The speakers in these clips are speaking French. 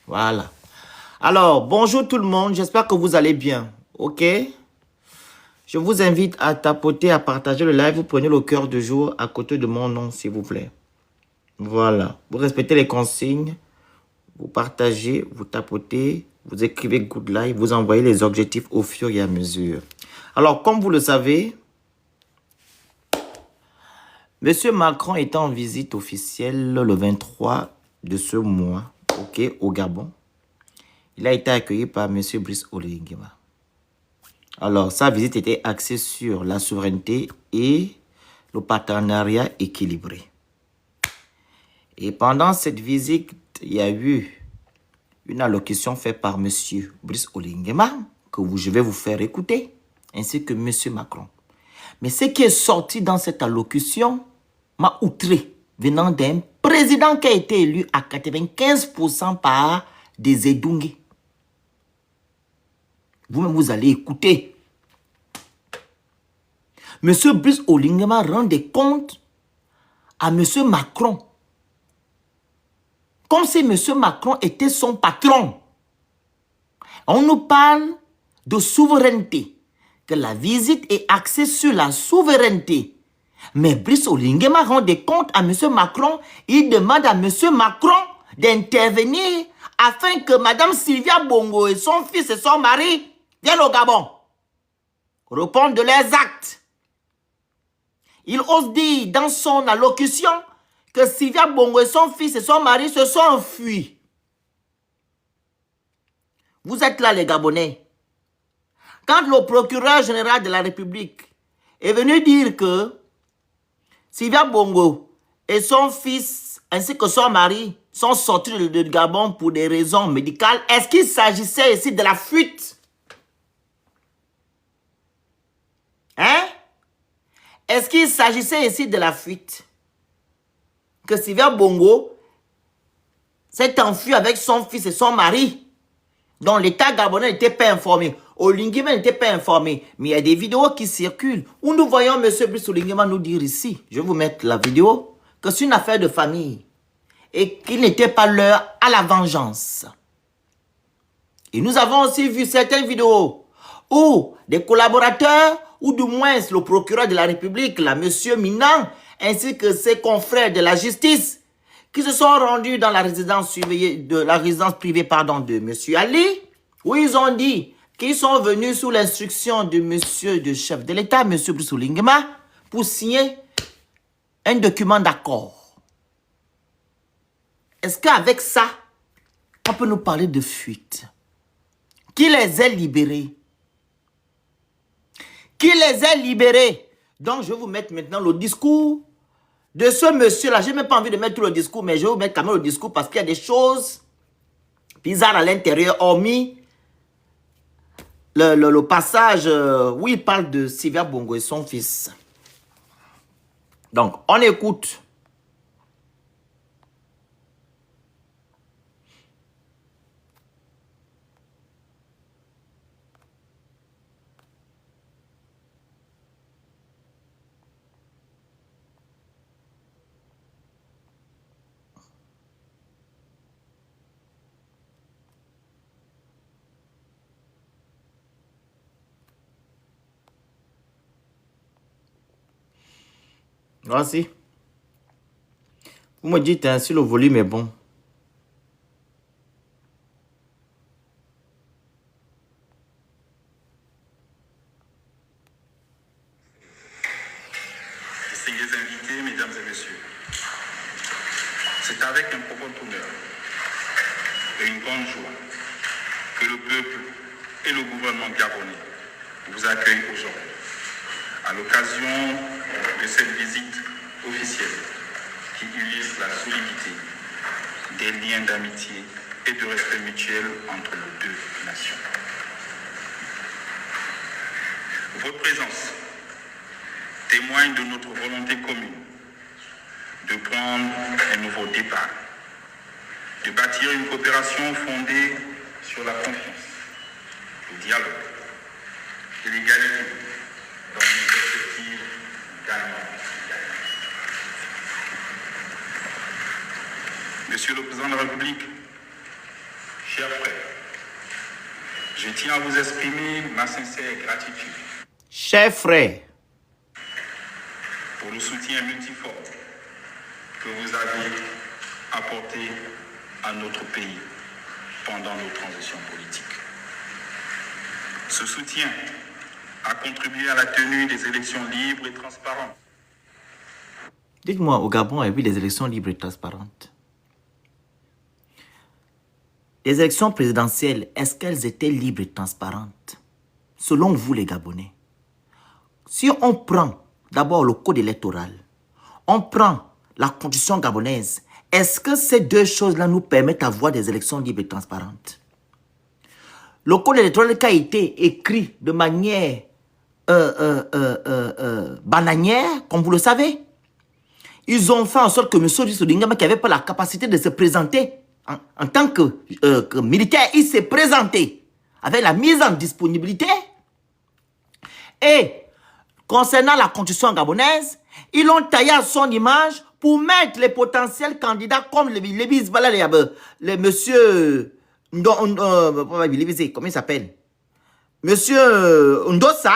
Voilà. Alors, bonjour tout le monde. J'espère que vous allez bien. OK? Je vous invite à tapoter, à partager le live. Vous prenez le cœur du jour à côté de mon nom, s'il vous plaît. Voilà. Vous respectez les consignes. Vous partagez, vous tapotez, vous écrivez good live, vous envoyez les objectifs au fur et à mesure. Alors, comme vous le savez, Monsieur Macron est en visite officielle le 23 de ce mois, OK, au Gabon. Il a été accueilli par Monsieur Brice Oligui Nguema. Alors, sa visite était axée sur la souveraineté et le partenariat équilibré. Et pendant cette visite, il y a eu une allocution faite par Monsieur Brice Oligui Nguema que je vais vous faire écouter, ainsi que Monsieur Macron. Mais ce qui est sorti dans cette allocution m'a outré, venant d'un président qui a été élu à 95% par des Edungués. Vous-même, vous allez écouter. Monsieur Brice Oligui Nguema rend des comptes à Monsieur Macron. Comme si Monsieur Macron était son patron. On nous parle de souveraineté, que la visite est axée sur la souveraineté. Mais Brice Oligui Nguema rend des comptes à Monsieur Macron. Il demande à Monsieur Macron d'intervenir afin que Madame Sylvia Bongo et son fils et son mari viennent au Gabon. Répondre de leurs actes. Il ose dire dans son allocution que Sylvia Bongo et son fils et son mari se sont enfuis. Vous êtes là les Gabonais. Quand le procureur général de la République est venu dire que Sylvia Bongo et son fils ainsi que son mari sont sortis de Gabon pour des raisons médicales, est-ce qu'il s'agissait ici de la fuite? Hein? Est-ce qu'il s'agissait ici de la fuite? Que Sylvia Bongo s'est enfui avec son fils et son mari, dont l'État gabonais n'était pas informé. Oligui Nguema n'était pas informé. Mais il y a des vidéos qui circulent où nous voyons M. Brice Oligui Nguema nous dire ici, je vais vous mettre la vidéo, que c'est une affaire de famille et qu'il n'était pas l'heure à la vengeance. Et nous avons aussi vu certaines vidéos où des collaborateurs, ou du moins le procureur de la République, là, M. Minan, ainsi que ses confrères de la justice, qui se sont rendus dans la résidence privée de M. Ali, où ils ont dit qu'ils sont venus sous l'instruction de monsieur le chef de l'État, M. Brice Oligui Nguema, pour signer un document d'accord. Est-ce qu'avec ça, on peut nous parler de fuite? Qui les a libérés? Qui les a libérés? Donc, je vais vous mettre maintenant le discours de ce monsieur-là. Je n'ai même pas envie de mettre tout le discours, mais je vais vous mettre quand même le discours parce qu'il y a des choses bizarres à l'intérieur, hormis le passage où il parle de Sylvia Bongo et son fils. Donc, on écoute. Voici. Vous me dites si le volume est bon. Distingués invités, mesdames et messieurs, c'est avec un profond honneur et une grande joie que le peuple et le gouvernement gabonais vous accueillent aujourd'hui à l'occasion de cette visite officielle qui illustre la solidité des liens d'amitié et de respect mutuel entre nos deux nations. Votre présence témoigne de notre volonté commune de prendre un nouveau départ, de bâtir une coopération fondée sur la confiance, le dialogue et l'égalité dans une perspective gagnant-gagnant. Monsieur le Président de la République, Chers frères, je tiens à vous exprimer ma sincère gratitude Chers frères, pour le soutien multiforme que vous avez apporté à notre pays pendant nos transitions politiques. Ce soutien a contribué à la tenue des élections libres et transparentes. dites-moi, au Gabon, il y a eu des élections libres et transparentes. Les élections présidentielles, est-ce qu'elles étaient libres et transparentes? Selon vous, les Gabonais. Si on prend d'abord le code électoral, on prend la constitution gabonaise, est-ce que ces deux choses-là nous permettent d'avoir des élections libres et transparentes? Le code électoral qui a été écrit de manière bananière, comme vous le savez, ils ont fait en sorte que M. Odinga, qui n'avait pas la capacité de se présenter en tant que militaire, il s'est présenté avec la mise en disponibilité. Et concernant la constitution gabonaise, ils l'ont taillé à son image pour mettre les potentiels candidats comme les monsieur... comment il s'appelle? Monsieur Ndosa,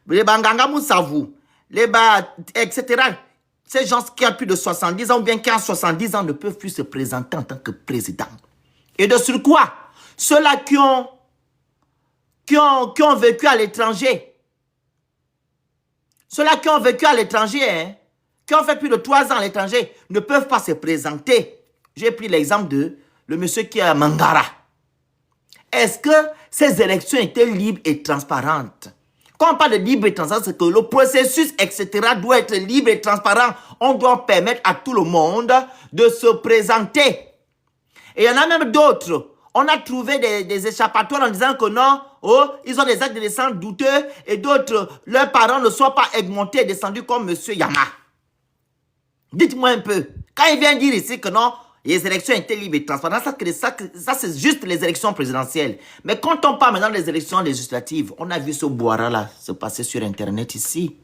les Banganga Moussavou, etc. Ces gens qui ont plus de 70 ans ou bien qui ont 70 ans ne peuvent plus se présenter en tant que président. Et de surcroît, ceux-là qui ont vécu à l'étranger, ceux-là qui ont vécu à l'étranger, hein, qui ont fait plus de 3 ans à l'étranger, ne peuvent pas se présenter. J'ai pris l'exemple de le monsieur qui est à Mangara. Est-ce que ces élections étaient libres et transparentes? Quand on parle de libre et transparent, c'est que le processus, etc., doit être libre et transparent. On doit permettre à tout le monde de se présenter. Et il y en a même d'autres. On a trouvé des échappatoires en disant que non, oh, ils ont des actes de naissance douteux et d'autres, leurs parents ne sont pas augmentés et descendus comme M. Yama. Dites-moi un peu. Quand il vient dire ici que non, les élections étaient libres et transparentes, ça c'est juste les élections présidentielles. Mais quand on parle maintenant des élections législatives, on a vu ce boira-là se passer sur Internet ici,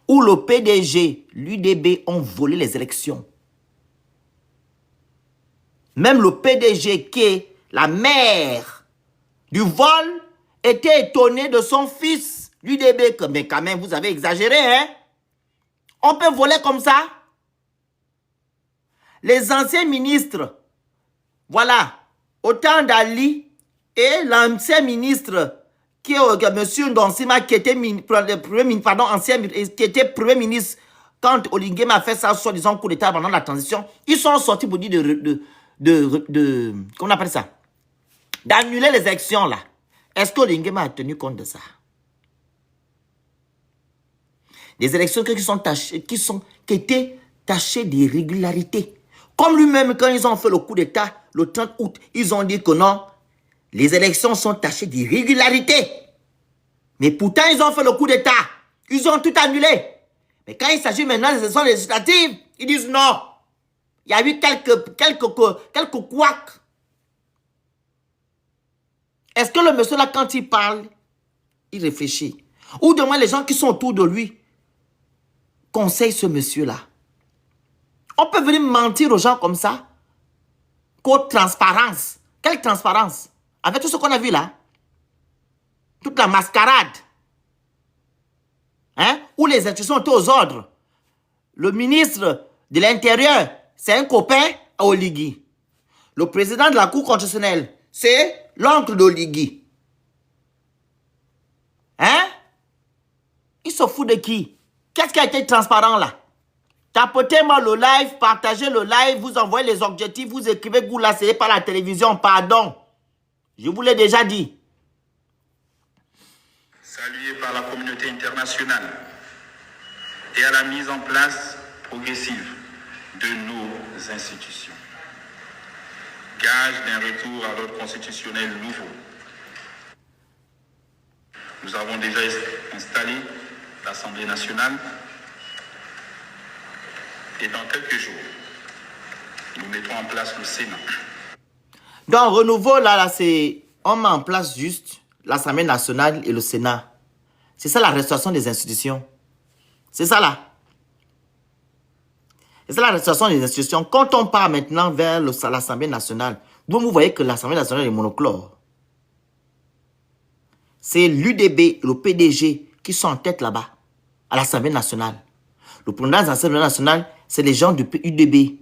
où le PDG, l'UDB ont volé les élections. Même le PDG qui est la mère du vol était étonné de son fils, l'UDB. Mais quand même, vous avez exagéré, hein? On peut voler comme ça? Les anciens ministres, voilà, autant d'Ali et l'ancien ministre qui est M. Ndonsima qui était qui était premier ministre quand Olinguema a fait ça, soi-disant coup d'État pendant la transition, ils sont sortis pour dire comment on appelle ça? D'annuler les élections là. Est-ce que Olinguema a tenu compte de ça? Des élections qui étaient tachées d'irrégularité. Comme lui-même, quand ils ont fait le coup d'État, le 30 août, ils ont dit que non, les élections sont tachées d'irrégularité. Mais pourtant, ils ont fait le coup d'État. Ils ont tout annulé. Mais quand il s'agit maintenant des élections législatives, ils disent non. Il y a eu quelques couacs. Est-ce que le monsieur là, quand il parle, il réfléchit? Ou du moins les gens qui sont autour de lui conseillent ce monsieur-là? On peut venir mentir aux gens comme ça? Qu'aux transparence. Quelle transparence? Avec tout ce qu'on a vu là? Toute la mascarade. Hein? Où les institutions étaient aux ordres. Le ministre de l'Intérieur, c'est un copain à Oligui. Le président de la Cour constitutionnelle, c'est l'oncle d'Oligui. Hein? Il se fout de qui? Qu'est-ce qui a été transparent là? Tapotez-moi le live, partagez le live, vous envoyez les objectifs, vous écrivez que vous l'asseyez par la télévision, pardon. Je vous l'ai déjà dit. Salué par la communauté internationale et à la mise en place progressive de nos institutions. Gage d'un retour à l'ordre constitutionnel nouveau. Nous avons déjà installé l'Assemblée nationale et dans quelques jours, nous mettons en place le Sénat. Donc, renouveau, là c'est... On met en place juste l'Assemblée nationale et le Sénat. C'est ça la restauration des institutions. C'est ça là. Et c'est la restauration des institutions. Quand on part maintenant vers l'Assemblée nationale, vous voyez que l'Assemblée nationale est monochlore. C'est l'UDB, le PDG qui sont en tête là-bas, à l'Assemblée nationale. Le président de l'Assemblée nationale, c'est les gens du UDB.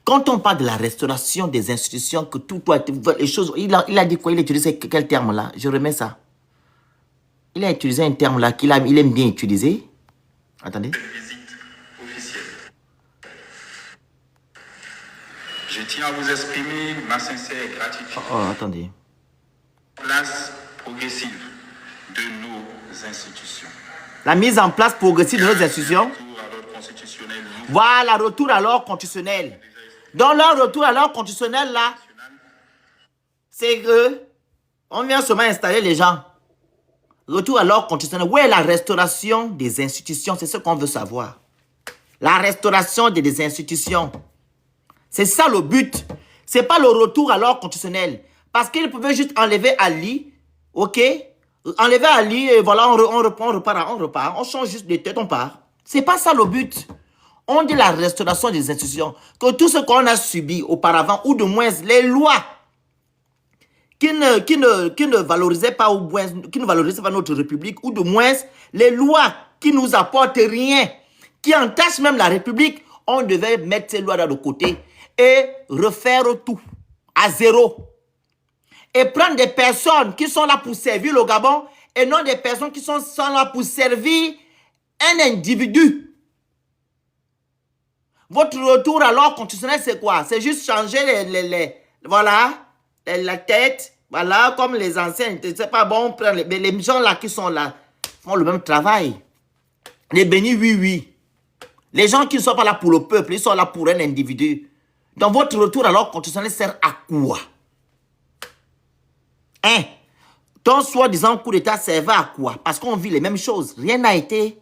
Quand on parle de la restauration des institutions, que tout doit être, les choses, il a dit quoi? Il a utilisé quel terme là? Je remets ça. Il a utilisé un terme là qu'il aime bien utiliser. Attendez. Visite officielle. Je tiens à vous exprimer ma sincère gratitude. Attendez. Place progressive de nos institutions. La mise en place progressive de nos institutions. Retour à l'ordre constitutionnel. Voilà, retour à l'ordre constitutionnel. Dans leur retour à l'ordre constitutionnel, là, c'est que on vient seulement installer les gens. Retour à l'ordre constitutionnel. Où est la restauration des institutions? C'est ce qu'on veut savoir. La restauration des institutions. C'est ça le but. Ce n'est pas le retour à l'ordre constitutionnel. Parce qu'ils pouvaient juste enlever Ali, ok? Enlever Ali, et voilà, on repart. On change juste de tête, on part. Ce n'est pas ça le but. On dit la restauration des institutions. Que tout ce qu'on a subi auparavant, ou de moins les lois qui ne valorisaient pas, ou moins, qui ne valorisaient pas notre République, ou de moins les lois qui nous apportent rien, qui entachent même la République, on devait mettre ces lois-là de côté et refaire tout à zéro. Et prendre des personnes qui sont là pour servir le Gabon et non des personnes qui sont là pour servir un individu. Votre retour à l'ordre constitutionnel, c'est quoi? C'est juste changer la tête, voilà, comme les anciens. C'est pas bon, les gens là qui sont là font le même travail. Les bénis, oui. Les gens qui ne sont pas là pour le peuple, ils sont là pour un individu. Donc votre retour à l'ordre constitutionnel sert à quoi? Ton soi-disant coup d'État servait à quoi? Parce qu'on vit les mêmes choses. Rien n'a été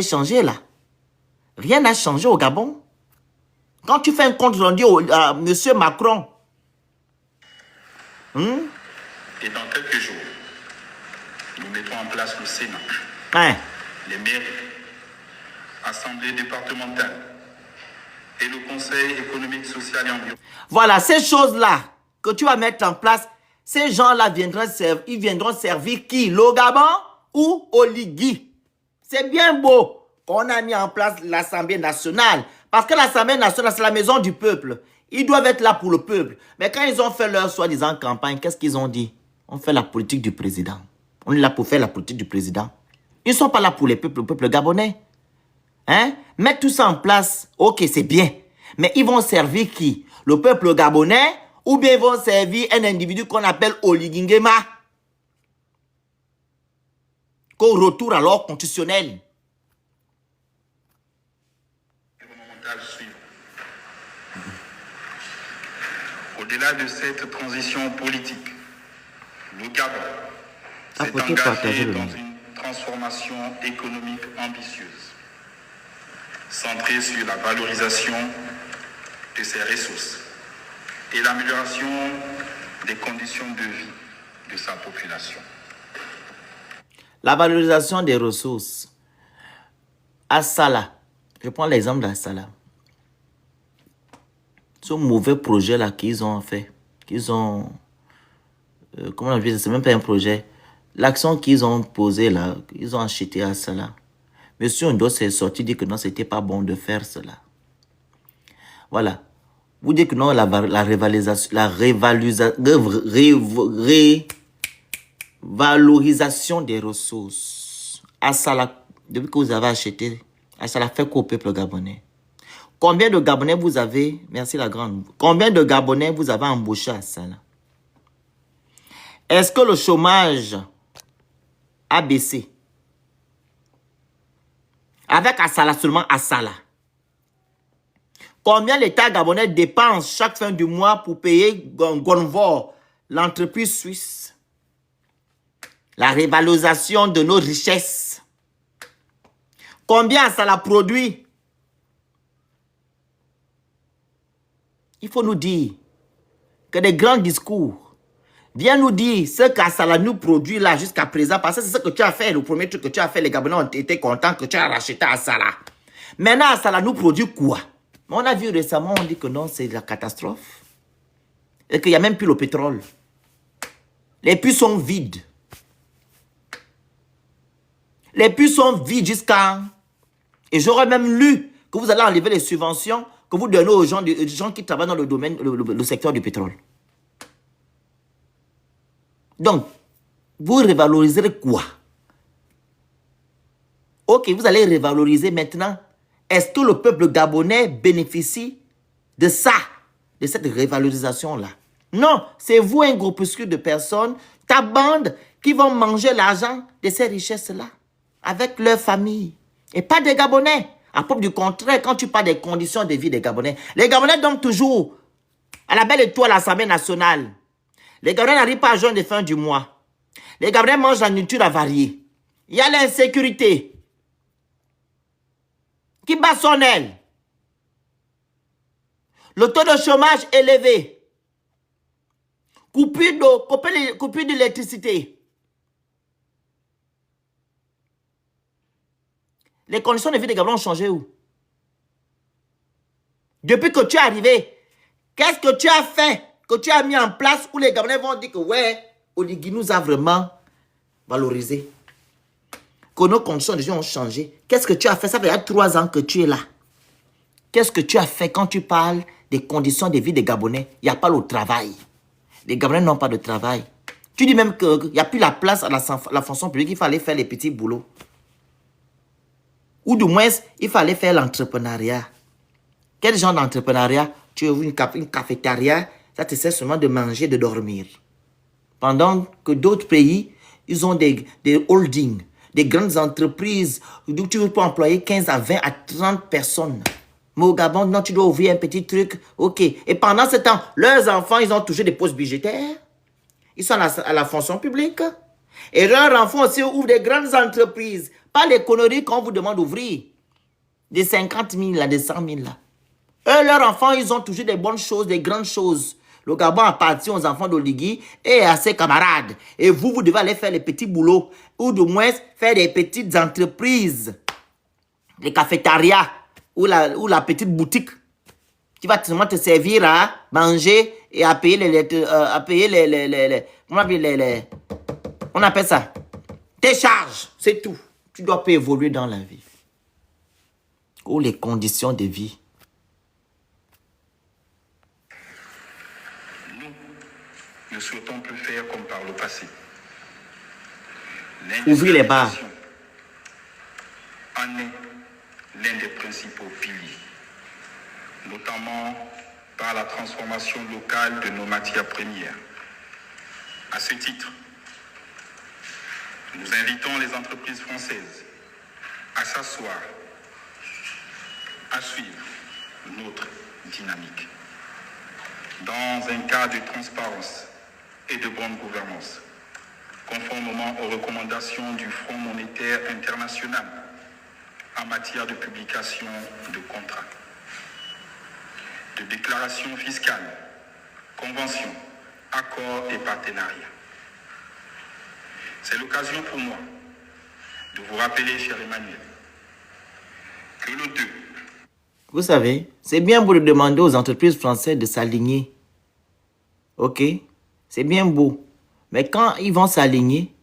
changé là. Rien n'a changé au Gabon. Quand tu fais un compte rendu à M. Macron, Et dans quelques jours, nous mettons en place le Sénat, les mairies, assemblées départementales et le Conseil économique, social et environnemental. Voilà, ces choses-là que tu vas mettre en place, ces gens-là viendront servir qui? Le Gabon ou Oligui? C'est bien beau qu'on a mis en place l'Assemblée nationale. Parce que l'Assemblée nationale, c'est la maison du peuple. Ils doivent être là pour le peuple. Mais quand ils ont fait leur soi-disant campagne, qu'est-ce qu'ils ont dit? On fait la politique du président. On est là pour faire la politique du président. Ils ne sont pas là pour le peuple gabonais. Mettre tout ça en place, ok, c'est bien. Mais ils vont servir qui? Le peuple gabonais ou bien ils vont servir un individu qu'on appelle Oligui Nguema? Qu'au retour à l'ordre constitutionnel. Au-delà de cette transition politique, le Gabon s'est engagé dans une transformation économique ambitieuse, centrée sur la valorisation de ses ressources et l'amélioration des conditions de vie de sa population. La valorisation des ressources. À Sala, je prends l'exemple d'Assala. Ce mauvais projet-là qu'ils ont fait, comment on dit, c'est même pas un projet. L'action qu'ils ont posée là, ils ont acheté à Sala. Monsieur Ndo s'est sorti, dit que non, c'était pas bon de faire cela. Voilà. Vous dites que non, la révalorisation des ressources. À Sala, depuis que vous avez acheté, à Sala fait quoi au peuple gabonais? Combien de Gabonais vous avez, merci la grande, combien de Gabonais vous avez embauché à Sala? Est-ce que le chômage a baissé? Avec Assala, seulement Assala. Combien l'État gabonais dépense chaque fin du mois pour payer Gonvor, l'entreprise suisse? La révalorisation de nos richesses. Combien Assala produit? Il faut nous dire que des grands discours. Viens nous dire ce qu'Assala nous produit là jusqu'à présent. Parce que c'est ce que tu as fait. Le premier truc que tu as fait, les Gabonais ont été contents que tu as racheté Assala. Maintenant, Assala nous produit quoi? On a vu récemment, on dit que non, c'est la catastrophe. Et qu'il n'y a même plus le pétrole. Les puits sont vides. Les puits sont vides jusqu'à... Et j'aurais même lu que vous allez enlever les subventions que vous donnez aux gens qui travaillent dans le domaine, le secteur du pétrole. Donc, vous revaloriserez quoi? Ok, vous allez revaloriser maintenant. Est-ce que le peuple gabonais bénéficie de ça, de cette revalorisation-là? Non, c'est vous, un groupuscule de personnes, ta bande, qui vont manger l'argent de ces richesses-là, avec leur famille. Et pas des Gabonais. À propos du contraire, quand tu parles des conditions de vie des Gabonais, les Gabonais dorment toujours à la belle étoile à l'Assemblée nationale. Les Gabonais n'arrivent pas à joindre les fins du mois. Les Gabonais mangent la nourriture avariée. Il y a l'insécurité qui bat son aile. Le taux de chômage élevé. Coupure d'eau, coupure d'électricité. Les conditions de vie des Gabonais ont changé où? Depuis que tu es arrivé, qu'est-ce que tu as fait, que tu as mis en place où les Gabonais vont dire que ouais, Oligui nous a vraiment valorisé? Que nos conditions de vie ont changé. Qu'est-ce que tu as fait? Ça fait 3 ans que tu es là. Qu'est-ce que tu as fait quand tu parles des conditions de vie des Gabonais? Il n'y a pas le travail. Les Gabonais n'ont pas de travail. Tu dis même qu'il n'y a plus la place à la fonction publique, il fallait faire les petits boulots. Ou du moins, il fallait faire l'entrepreneuriat. Quel genre d'entrepreneuriat? Tu ouvres une cafétéria, ça te sert seulement de manger, de dormir. Pendant que d'autres pays, ils ont des holdings, des grandes entreprises où tu peux employer 15 à 20 à 30 personnes. Mais au Gabon, non, tu dois ouvrir un petit truc. Ok. Et pendant ce temps, leurs enfants, ils ont toujours des postes budgétaires. Ils sont à la fonction publique. Et leurs enfants aussi ouvrent des grandes entreprises. Pas les conneries qu'on vous demande d'ouvrir. Des 50 000, là, des 100 000, là. Eux, leurs enfants, ils ont toujours des bonnes choses, des grandes choses. Le Gabon appartient aux enfants d'Oligui et à ses camarades. Et vous, vous devez aller faire les petits boulots. Ou du moins, faire des petites entreprises. Les cafétérias. Ou la petite boutique. Qui va seulement te servir à manger et à payer on appelle ça tes charges, c'est tout. Tu dois pas évoluer dans la vie. Ou les conditions de vie. Nous ne souhaitons plus faire comme par le passé. Ouvrir les bars. En est l'un des principaux piliers, notamment par la transformation locale de nos matières premières. À ce titre, nous invitons les entreprises françaises à s'asseoir, à suivre notre dynamique dans un cadre de transparence et de bonne gouvernance, conformément aux recommandations du Fonds monétaire international en matière de publication de contrats, de déclarations fiscales, conventions, accords et partenariats. C'est l'occasion pour moi de vous rappeler, cher Emmanuel, que le 2... Vous savez, c'est bien beau de demander aux entreprises françaises de s'aligner. Ok? C'est bien beau. Mais quand ils vont s'aligner,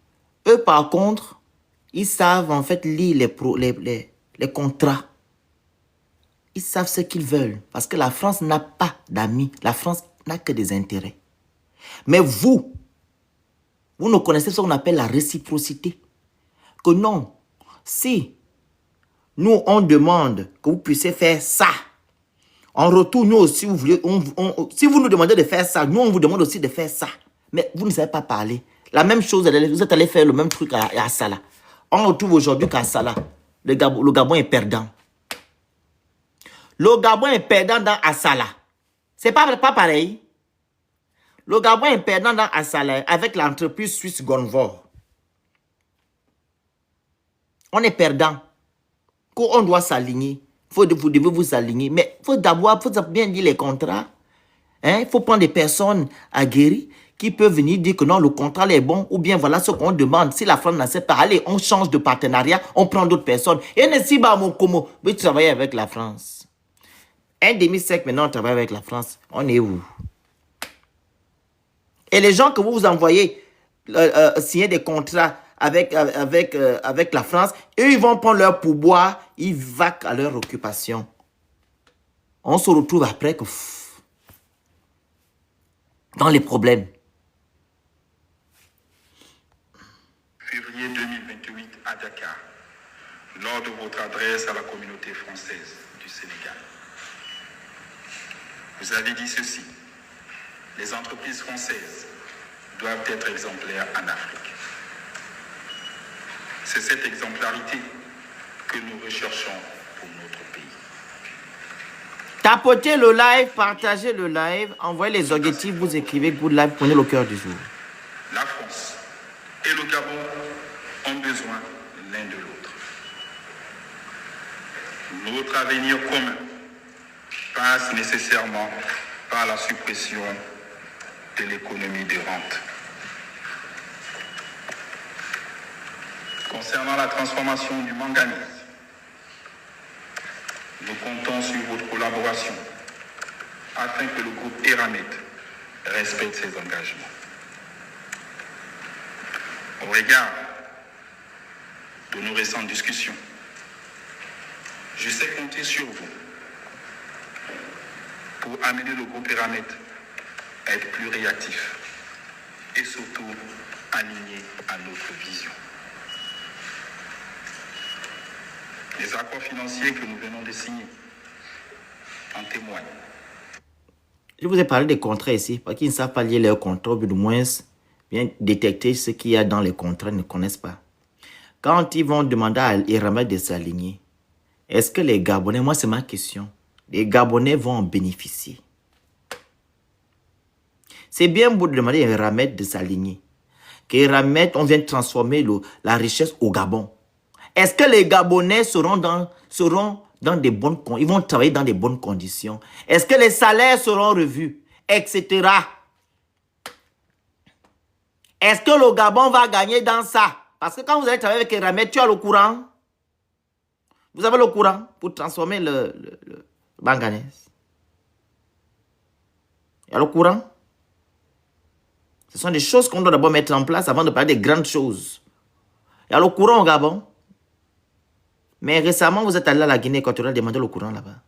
eux par contre, ils savent en fait lire les contrats. Ils savent ce qu'ils veulent. Parce que la France n'a pas d'amis. La France n'a que des intérêts. Mais vous ne connaissez ce qu'on appelle la réciprocité. Que non, si nous on demande que vous puissiez faire ça, en retour, nous aussi, vous voulez, si vous nous demandez de faire ça, nous on vous demande aussi de faire ça. Mais vous ne savez pas parler. La même chose, vous êtes allé faire le même truc à Assala. On retrouve aujourd'hui qu'à Assala, le Gabon est perdant. Le Gabon est perdant dans Assala. C'est pas pareil. Le Gabon est perdant dans Assala avec l'entreprise suisse Gonvor. On est perdant. On doit s'aligner. Vous devez vous aligner. Mais il faut d'abord bien lire les contrats. Il faut prendre des personnes aguerries qui peut venir dire que non, le contrat est bon, ou bien voilà ce qu'on demande. Si la France n'accepte pas, allez, on change de partenariat, on prend d'autres personnes. Et ne si pas mon como, mais tu travailles avec la France. Un demi-siècle maintenant, on travaille avec la France. On est où? Et les gens que vous envoyez signer des contrats avec la France, eux, ils vont prendre leur pourboire, ils vaquent à leur occupation. On se retrouve après que dans les problèmes. Février 2028 à Dakar, lors de votre adresse à la communauté française du Sénégal. Vous avez dit ceci: les entreprises françaises doivent être exemplaires en Afrique. C'est cette exemplarité que nous recherchons pour notre pays. Tapotez le live, partagez le live, envoyez les objectifs, vous écrivez Good Live, prenez le cœur du jour. La France et le Gabon ont besoin l'un de l'autre. Notre avenir commun passe nécessairement par la suppression de l'économie de rente. Concernant la transformation du manganèse, nous comptons sur votre collaboration afin que le groupe Eramet respecte ses engagements. Au regard de nos récentes discussions, je sais compter sur vous pour amener le groupe Eramet à être plus réactif et surtout aligné à notre vision. Les accords financiers que nous venons de signer en témoignent. Je vous ai parlé des contrats ici, parce qu'ils ne savent pas lire leurs contrats, ou du moins bien détecter ce qu'il y a dans les contrats, ils ne connaissent pas. Quand ils vont demander à Eramet de s'aligner, est-ce que les Gabonais, moi c'est ma question, les Gabonais vont en bénéficier? C'est bien beau de demander à Eramet de s'aligner. Qu'Eramet, on vient transformer la richesse au Gabon. Est-ce que les Gabonais seront dans des bonnes conditions? Ils vont travailler dans des bonnes conditions. Est-ce que les salaires seront revus? Etc. Est-ce que le Gabon va gagner dans ça? Parce que quand vous allez travailler avec Eramet, tu as le courant. Vous avez le courant pour transformer le manganèse. Il y a le courant. Ce sont des choses qu'on doit d'abord mettre en place avant de parler des grandes choses. Il y a le courant au Gabon. Mais récemment, vous êtes allé à la Guinée équatoriale demander le courant là-bas.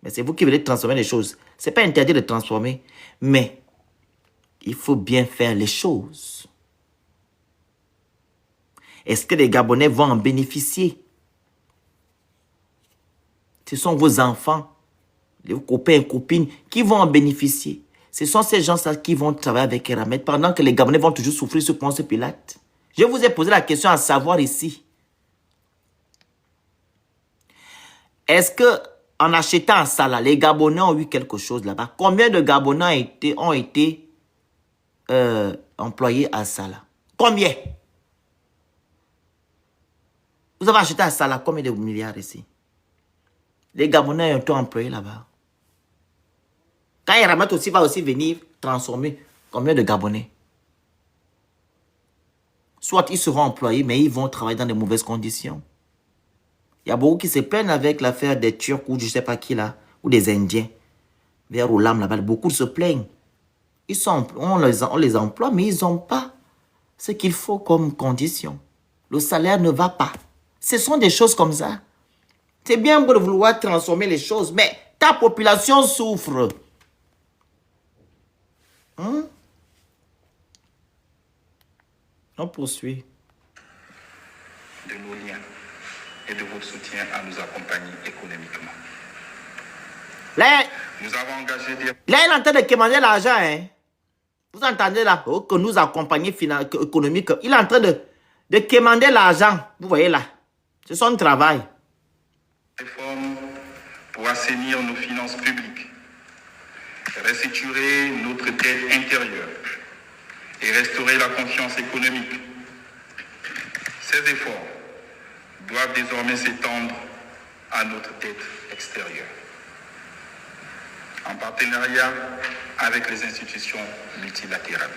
Mais c'est vous qui voulez transformer les choses. Ce n'est pas interdit de transformer. Mais il faut bien faire les choses. Est-ce que les Gabonais vont en bénéficier? Ce sont vos enfants, les copains et copines qui vont en bénéficier. Ce sont ces gens-là qui vont travailler avec Eramet pendant que les Gabonais vont toujours souffrir sur Ponce Pilate. Je vous ai posé la question à savoir ici. Est-ce qu'en achetant à Sala, les Gabonais ont eu quelque chose là-bas? Combien de Gabonais ont été employés à Sala? Combien? Vous avez acheté à Sala combien de milliards ici? Les Gabonais ont été employés là-bas. Quand Eramet aussi va aussi venir transformer combien de Gabonais? Soit ils seront employés, mais ils vont travailler dans de mauvaises conditions. Il y a beaucoup qui se plaignent avec l'affaire des Turcs ou je ne sais pas qui là, ou des Indiens. Vers Oulam là-bas, beaucoup se plaignent. On les emploie, mais ils n'ont pas ce qu'il faut comme condition. Le salaire ne va pas. Ce sont des choses comme ça. C'est bien beau de vouloir transformer les choses, mais ta population souffre. On poursuit. De nos liens et de votre soutien à nous accompagner économiquement. Là, nous avons engagé des... Là, il est en train de commander l'argent. Hein? Vous entendez là? Oh, que nous accompagner économiquement. Il est en train de commander l'argent. Vous voyez là. C'est son travail. Réformes pour assainir nos finances publiques, restructurer notre dette intérieure et restaurer la confiance économique. Ces efforts doivent désormais s'étendre à notre dette extérieure. en partenariat avec les institutions multilatérales,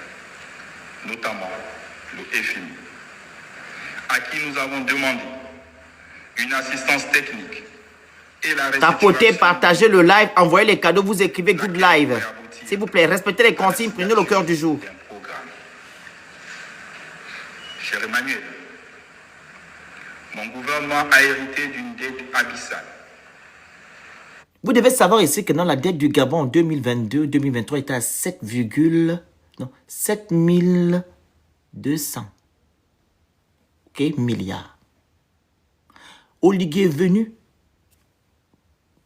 notamment le FMI, à qui nous avons demandé une assistance technique et la Tapotez, partagez le live, envoyez les cadeaux, vous écrivez Good Live. S'il vous plaît, respectez les consignes, prenez le cœur du jour. Cher Emmanuel, mon gouvernement a hérité d'une dette abyssale. Vous devez savoir ici que dans la dette du Gabon en 2022-2023 était à 7200 milliards. Oligui est venu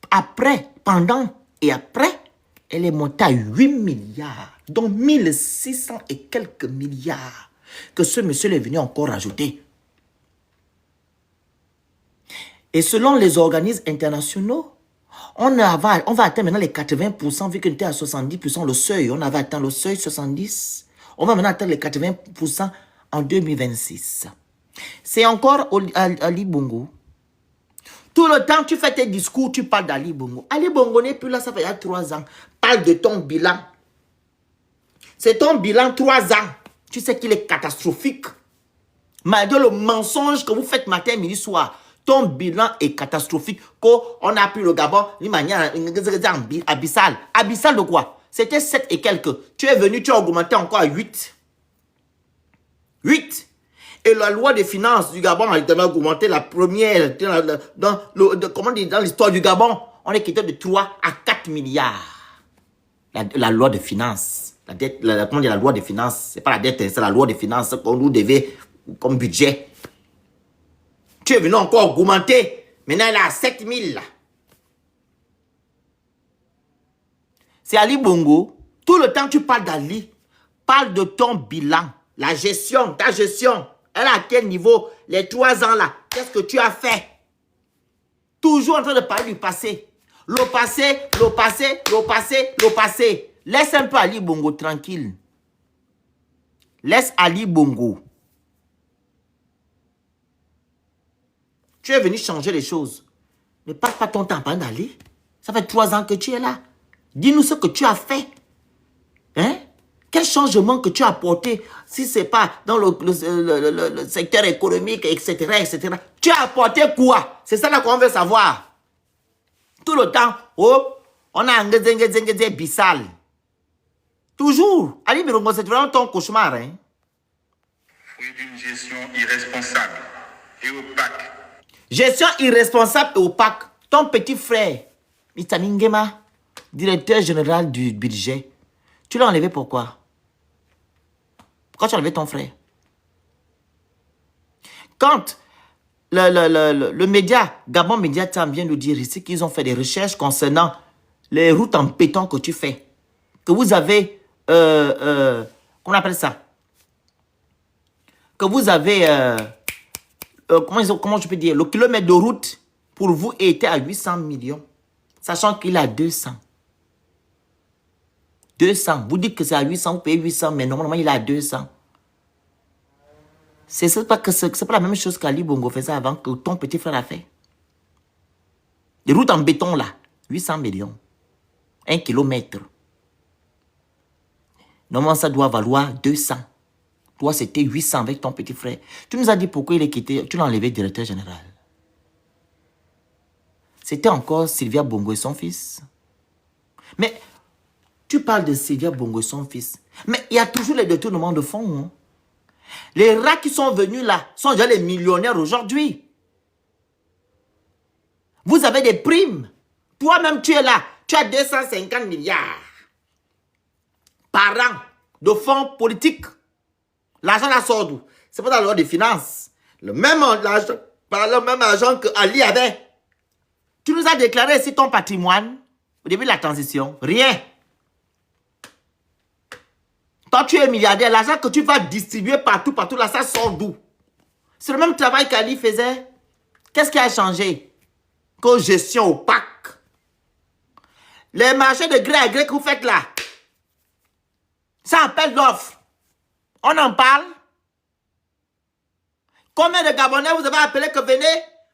après, pendant et après, elle est montée à 8 milliards, dont 1600 et quelques milliards que ce monsieur est venu encore rajouter. Et selon les organismes internationaux, on va atteindre maintenant les 80%, vu qu'on était à 70%, le seuil. On avait atteint le seuil 70%. On va maintenant atteindre les 80% en 2026. C'est encore Ali Bongo. Tout le temps, tu fais tes discours, tu parles d'Ali Bongo. Ali Bongo n'est plus là, ça fait il y a 3 ans. Parle de ton bilan. C'est ton bilan 3 ans. Tu sais qu'il est catastrophique. Malgré le mensonge que vous faites matin, midi, soir, ton bilan est catastrophique. On a pris le Gabon d'une manière abyssale. Abyssale de quoi? C'était 7 et quelques. Tu es venu, tu as augmenté encore à 8. 8. Et la loi des finances du Gabon a augmenté la première. Dans l'histoire du Gabon, on est quitté de 3 à 4 milliards. La loi de finances. Comment dire la loi des finances? Ce n'est pas la dette, c'est la loi des finances qu'on nous devait comme budget. Tu es venu encore augmenter. Maintenant, elle est à 7 000. C'est Ali Bongo. Tout le temps, tu parles d'Ali. Parle de ton bilan. La gestion, ta gestion. Elle est à quel niveau? Les 3 ans là, qu'est-ce que tu as fait? Toujours en train de parler du passé. Le passé, le passé, le passé, le passé. Laisse un peu Ali Bongo tranquille. Laisse Ali Bongo. Tu es venu changer les choses. Ne passe pas ton temps à parler d'Ali. Ça fait 3 ans que tu es là. Dis-nous ce que tu as fait. Hein? Quel changement que tu as apporté, si ce n'est pas dans le secteur économique, etc., etc. Tu as apporté quoi? C'est ça là qu'on veut savoir. Tout le temps, oh, on a un bissal. Toujours. Ali Bongo, c'est vraiment ton cauchemar. Hein? Fruit d'une gestion irresponsable et opaque. Gestion irresponsable et opaque. Ton petit frère, Mr. Mingema, directeur général du budget, tu l'as enlevé pourquoi? Pourquoi tu as enlevé ton frère? Quand le média, Gabon Média Time vient nous dire ici qu'ils ont fait des recherches concernant les routes en béton que tu fais, que vous avez, qu'on appelle ça? Que vous avez, comment je peux dire, le kilomètre de route pour vous était à 800 millions, sachant qu'il a 200. 200. Vous dites que c'est à 800, vous payez 800, mais normalement, il est à 200. C'est pas la même chose qu'Ali Bongo faisait avant, que ton petit frère a fait. Les routes en béton, là, 800 millions. 1 kilomètre. Normalement, ça doit valoir 200. Toi, c'était 800 avec ton petit frère. Tu nous as dit pourquoi il est quitté. Tu l'as enlevé directeur général. C'était encore Sylvia Bongo et son fils. Mais tu parles de Sylvia Bongo et son fils. Mais il y a toujours les détournements de fonds. Hein? Les rats qui sont venus là sont déjà les millionnaires aujourd'hui. Vous avez des primes. Toi-même, tu es là. Tu as 250 milliards par an de fonds politiques. L'argent la sort d'où? C'est pas dans la loi des finances. Le même argent que Ali avait. Tu nous as déclaré ici ton patrimoine au début de la transition. Rien. Toi, tu es milliardaire. L'argent que tu vas distribuer partout là, ça sort d'où? C'est le même travail qu'Ali faisait. Qu'est-ce qui a changé? Que gestion opaque. Les marchés de gré à gré que vous faites là, ça appelle d'offres. On en parle. Combien de Gabonais vous avez appelé que venez?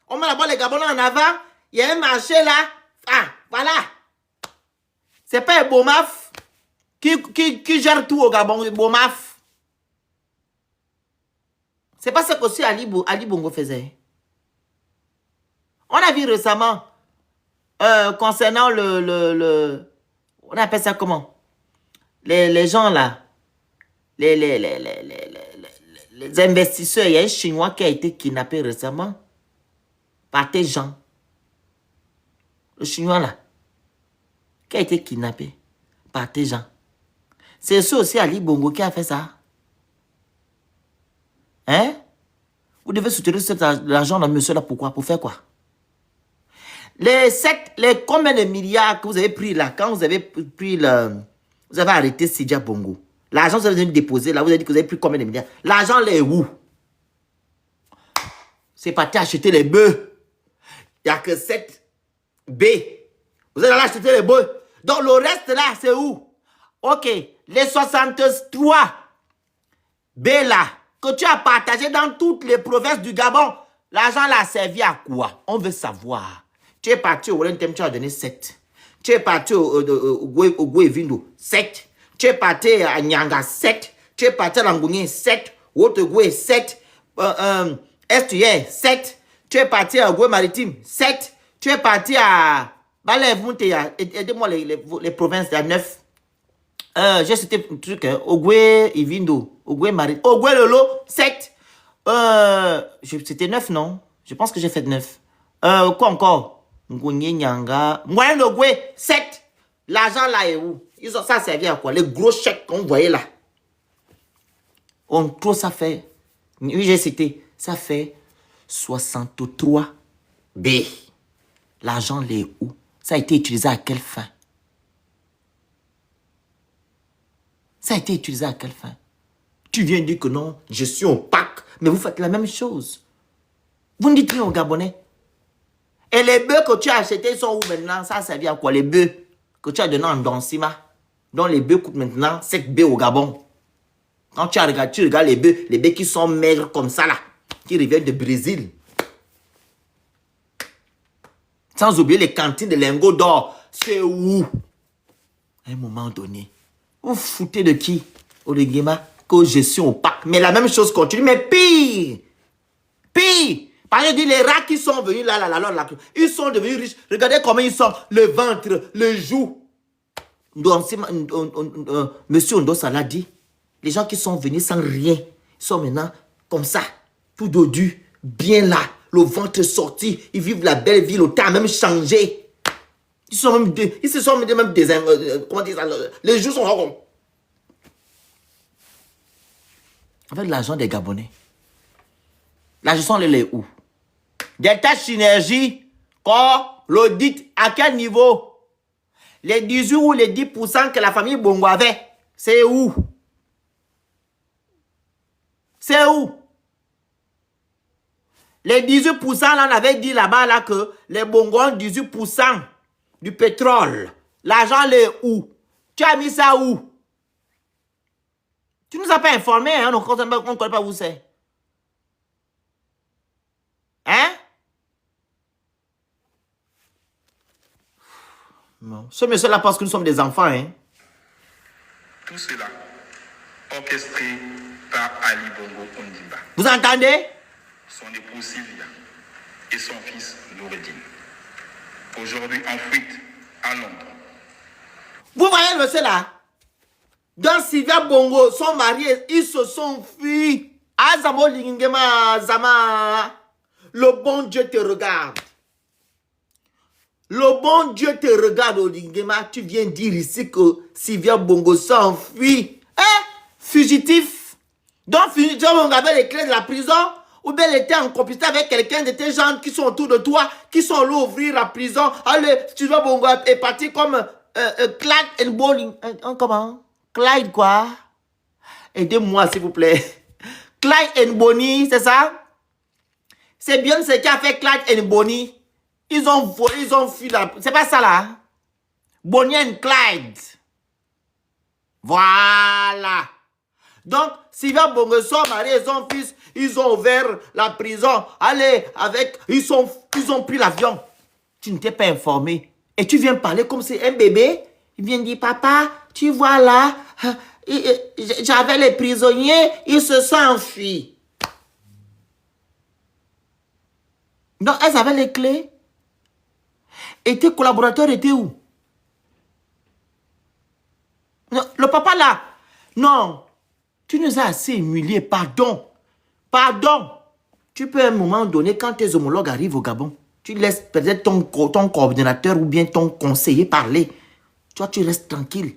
On met d'abord les Gabonais en avant. Il y a un marché là. Ah, voilà. C'est pas un Bomaf qui gère tout au Gabon, Bomaf. C'est pas ça qu'aussi Ali Bongo faisait. On a vu récemment, concernant on appelle ça comment? Les gens là, les investisseurs, il y a un Chinois qui a été kidnappé récemment par tes gens. Le Chinois là, qui a été kidnappé par tes gens. C'est ça aussi Ali Bongo qui a fait ça. Hein? Vous devez soutenir l'argent de monsieur là, pourquoi? Pour faire quoi? Combien de milliards que vous avez pris là, quand vous avez pris vous avez arrêté Sidja Bongo. L'argent que vous avez déposé là, vous avez dit que vous avez pris combien de milliards? L'argent là est où? C'est parti acheter les bœufs. Il n'y a que 7 B. Vous allez acheter les bœufs. Donc le reste là, c'est où? Ok, les 63 B là, que tu as partagé dans toutes les provinces du Gabon, l'argent là a servi à quoi? On veut savoir. Tu es parti au Olentem, tu as donné 7. Tu es parti au Gouevindo, 7. Tu es parti à Nyanga, 7. Tu es parti à Langounien, 7. Haute-Goué, 7. Est-Hier, 7. Tu es parti à Goué Maritime, 7. Tu es parti à Balève-Moutéa, aidez-moi les provinces, il y a 9. J'ai cité un truc, Ogoué Ivindo, Ogoué Maritime, Ogoué Lolo, 7. C'était 9, non? Je pense que j'ai fait 9. Quoi encore? Ngounye Nyanga, Mouane Ogoué, 7. L'argent là est où? Ça servi à quoi? Les gros chèques qu'on voyait là. Trop ça fait. Oui, j'ai cité. Ça fait 63 B. L'argent là est où? Ça a été utilisé à quelle fin? Ça a été utilisé à quelle fin? Tu viens dire que non, je suis opaque, mais vous faites la même chose. Vous ne dites rien aux Gabonais. Et les bœufs que tu as achetés, ils sont où maintenant? Ça a servi à quoi? Les bœufs que tu as donnés en Dansima. Donc les bœufs coûtent maintenant 7 bœufs au Gabon. Quand tu regardes les bœufs qui sont maigres comme ça là, qui reviennent du Brésil. Sans oublier les cantines de lingots d'or. C'est où? À un moment donné. Vous foutez de qui? Olegema, que je suis opaque. Mais la même chose continue, mais pire. Pire. Parce que je dis, les rats qui sont venus là, ils sont devenus riches. Regardez comment ils sont. Le ventre, le joug. Monsieur Ondosa l'a dit. Les gens qui sont venus sans rien, ils sont maintenant comme ça, tout dodu, bien là, le ventre sorti. Ils vivent la belle vie, le temps a même changé. Ils se sont même comment dire ça, les jours sont ronds. Avec l'argent des Gabonais. La gestion, elle est où? Delta Synergie, quoi? L'audit, à quel niveau? Les 18 ou les 10% que la famille Bongo avait, c'est où? C'est où? Les 18%, là, on avait dit là-bas là, que les Bongo ont 18% du pétrole. L'argent, est où? Tu as mis ça où? Tu nous as pas informé, hein? On ne connaît pas où c'est. Hein? Non. Ce monsieur-là pense que nous sommes des enfants, hein? Tout cela orchestré par Ali Bongo Ondimba. Vous entendez? Son épouse Sylvia et son fils Noureddin. Aujourd'hui en fuite à Londres. Vous voyez le monsieur là? Dans Sylvia Bongo, son mari, ils se sont fuis. Azamo Lingema Zama. Le bon Dieu te regarde. Le bon Dieu te regarde, Olingema. Tu viens dire ici que Sylvia Bongo s'enfuit. Hein? Fugitif. Donc, Sylvia Bongo avait les clés de la prison. Ou bien elle était en complicité avec quelqu'un de tes gens qui sont autour de toi, qui sont allés ouvrir la prison. Allez, Sylvia Bongo est parti comme Clyde and Bowling. Comment? Clyde quoi? Aidez-moi s'il vous plaît. Clyde and Bonnie, c'est ça? C'est bien ce qu'a fait Clyde and Bonnie. Ils ont volé, ils ont fui la... C'est pas ça là? Bonnie and Clyde. Voilà. Donc, Sylvia Bongo, son mari et son fils, ils ont ouvert la prison. Allez, avec... Ils ont pris l'avion. Tu ne t'es pas informé. Et tu viens parler comme c'est un bébé. Il vient dire, papa, tu vois là, j'avais les prisonniers, ils se sont enfuis. Donc, elles avaient les clés. Et tes collaborateurs étaient où? Non, le papa là, non, tu nous as assez humiliés, pardon. Pardon. Tu peux à un moment donné, quand tes homologues arrivent au Gabon, tu laisses peut-être ton coordinateur ou bien ton conseiller parler. Toi, tu restes tranquille.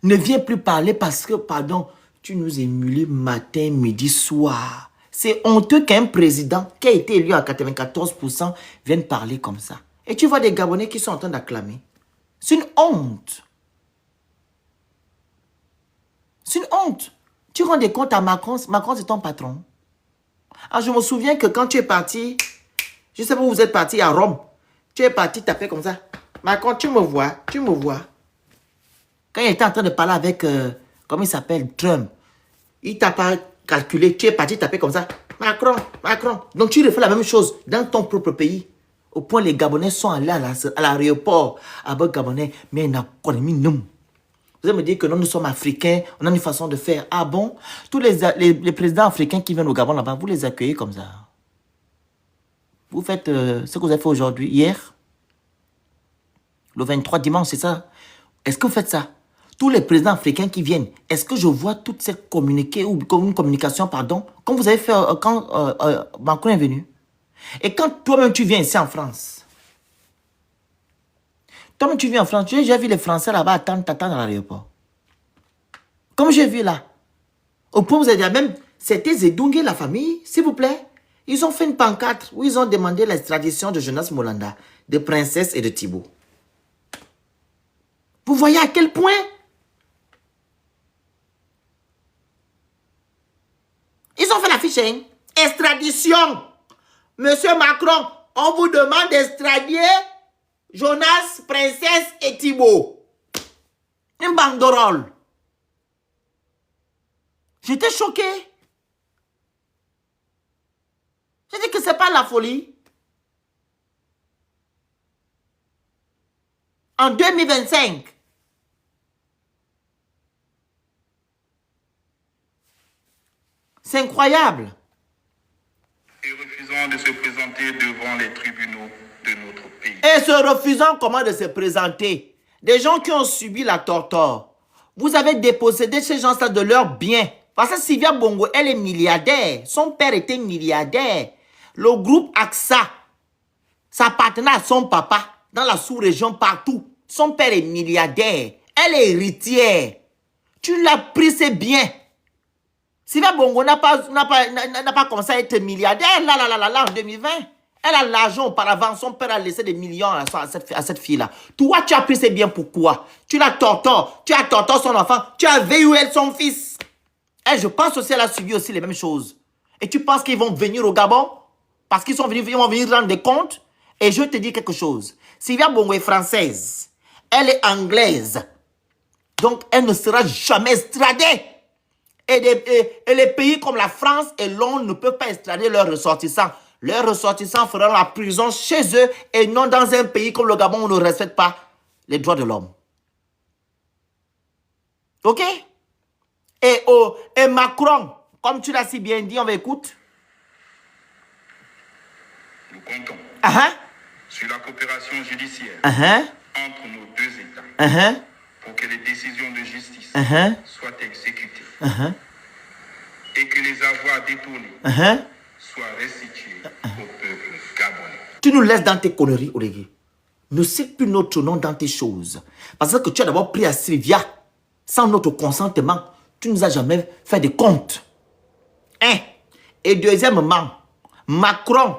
Ne viens plus parler parce que, pardon, tu nous émules matin, midi, soir. C'est honteux qu'un président qui a été élu à 94% vienne parler comme ça. Et tu vois des Gabonais qui sont en train d'acclamer. C'est une honte. C'est une honte. Tu rends des comptes à Macron. Macron, c'est ton patron. Ah, je me souviens que quand tu es parti, je sais pas où vous êtes parti, à Rome. Tu es parti taper comme ça. Macron, tu me vois, tu me vois. Quand il était en train de parler avec, comment il s'appelle, Trump, il t'a pas calculé, tu es parti taper comme ça. Macron, Macron. Donc tu refais la même chose dans ton propre pays. Au point les Gabonais sont allés à l'aéroport avec Gabonais, mais ils n'ont pas mis nous. Vous allez me dire que nous sommes africains, on a une façon de faire. Ah bon? Tous les présidents africains qui viennent au Gabon là-bas, vous les accueillez comme ça. Vous faites ce que vous avez fait aujourd'hui, hier, le 23 dimanche, c'est ça? Est-ce que vous faites ça? Tous les présidents africains qui viennent, est-ce que je vois toute cette communiqué ou une communication, pardon, comme vous avez fait quand Macron est venu? Et quand toi-même tu viens ici en France, toi-même tu viens en France, j'ai vu les Français là-bas t'attendre à l'aéroport. Comme j'ai vu là. Au point où vous avez dit, même, c'était Zedungue, la famille, s'il vous plaît. Ils ont fait une pancarte où ils ont demandé l'extradition de Jonas Molanda, de Princesse et de Thibault. Vous voyez à quel point ils ont fait la fiche, hein? Extradition. Monsieur Macron, on vous demande d'extradier Jonas, Princesse et Thibault. Une banderole. J'étais choqué. J'ai dit que ce n'est pas la folie. En 2025, c'est incroyable. Et refusant de se présenter devant les tribunaux de notre pays. Et se refusant comment de se présenter. Des gens qui ont subi la torture. Vous avez dépossédé ces gens-là de leurs biens. Parce que Sylvia Bongo, elle est milliardaire. Son père était milliardaire. Le groupe AXA, ça appartenait à son papa. Dans la sous-région, partout. Son père est milliardaire. Elle est héritière. Tu l'as pris, c'est bien. Sylvia Bongo n'a pas commencé à être milliardaire là, en 2020. Elle a l'argent auparavant. Son père a laissé des millions à cette fille-là. Toi, tu as pris ses biens pourquoi? Tu l'as torturé. Tu as torturé son enfant. Tu as VUL son fils. Et je pense aussi qu'elle a subi aussi les mêmes choses. Et tu penses qu'ils vont venir au Gabon? Parce qu'ils vont venir rendre des comptes? Et je te dis quelque chose. Sylvia Bongo est française. Elle est anglaise. Donc, elle ne sera jamais extradée. Et les pays comme la France et Londres ne peuvent pas extrader leurs ressortissants. Leurs ressortissants feront la prison chez eux et non dans un pays comme le Gabon où on ne respecte pas les droits de l'homme. Ok? Et Macron, comme tu l'as si bien dit, on va écouter. Nous comptons Uh-huh. sur la coopération judiciaire Uh-huh. entre nos deux États Uh-huh. pour que les décisions de justice Uh-huh. soient exécutées Uh-huh. et que les avoirs détournés Uh-huh. soient restitués au peuple gabonais. Tu nous laisses dans tes conneries, Olégué. Ne cite plus notre nom dans tes choses. Parce que tu as d'abord pris à Sylvia sans notre consentement. Tu ne nous as jamais fait de compte. Un. Et deuxièmement, Macron,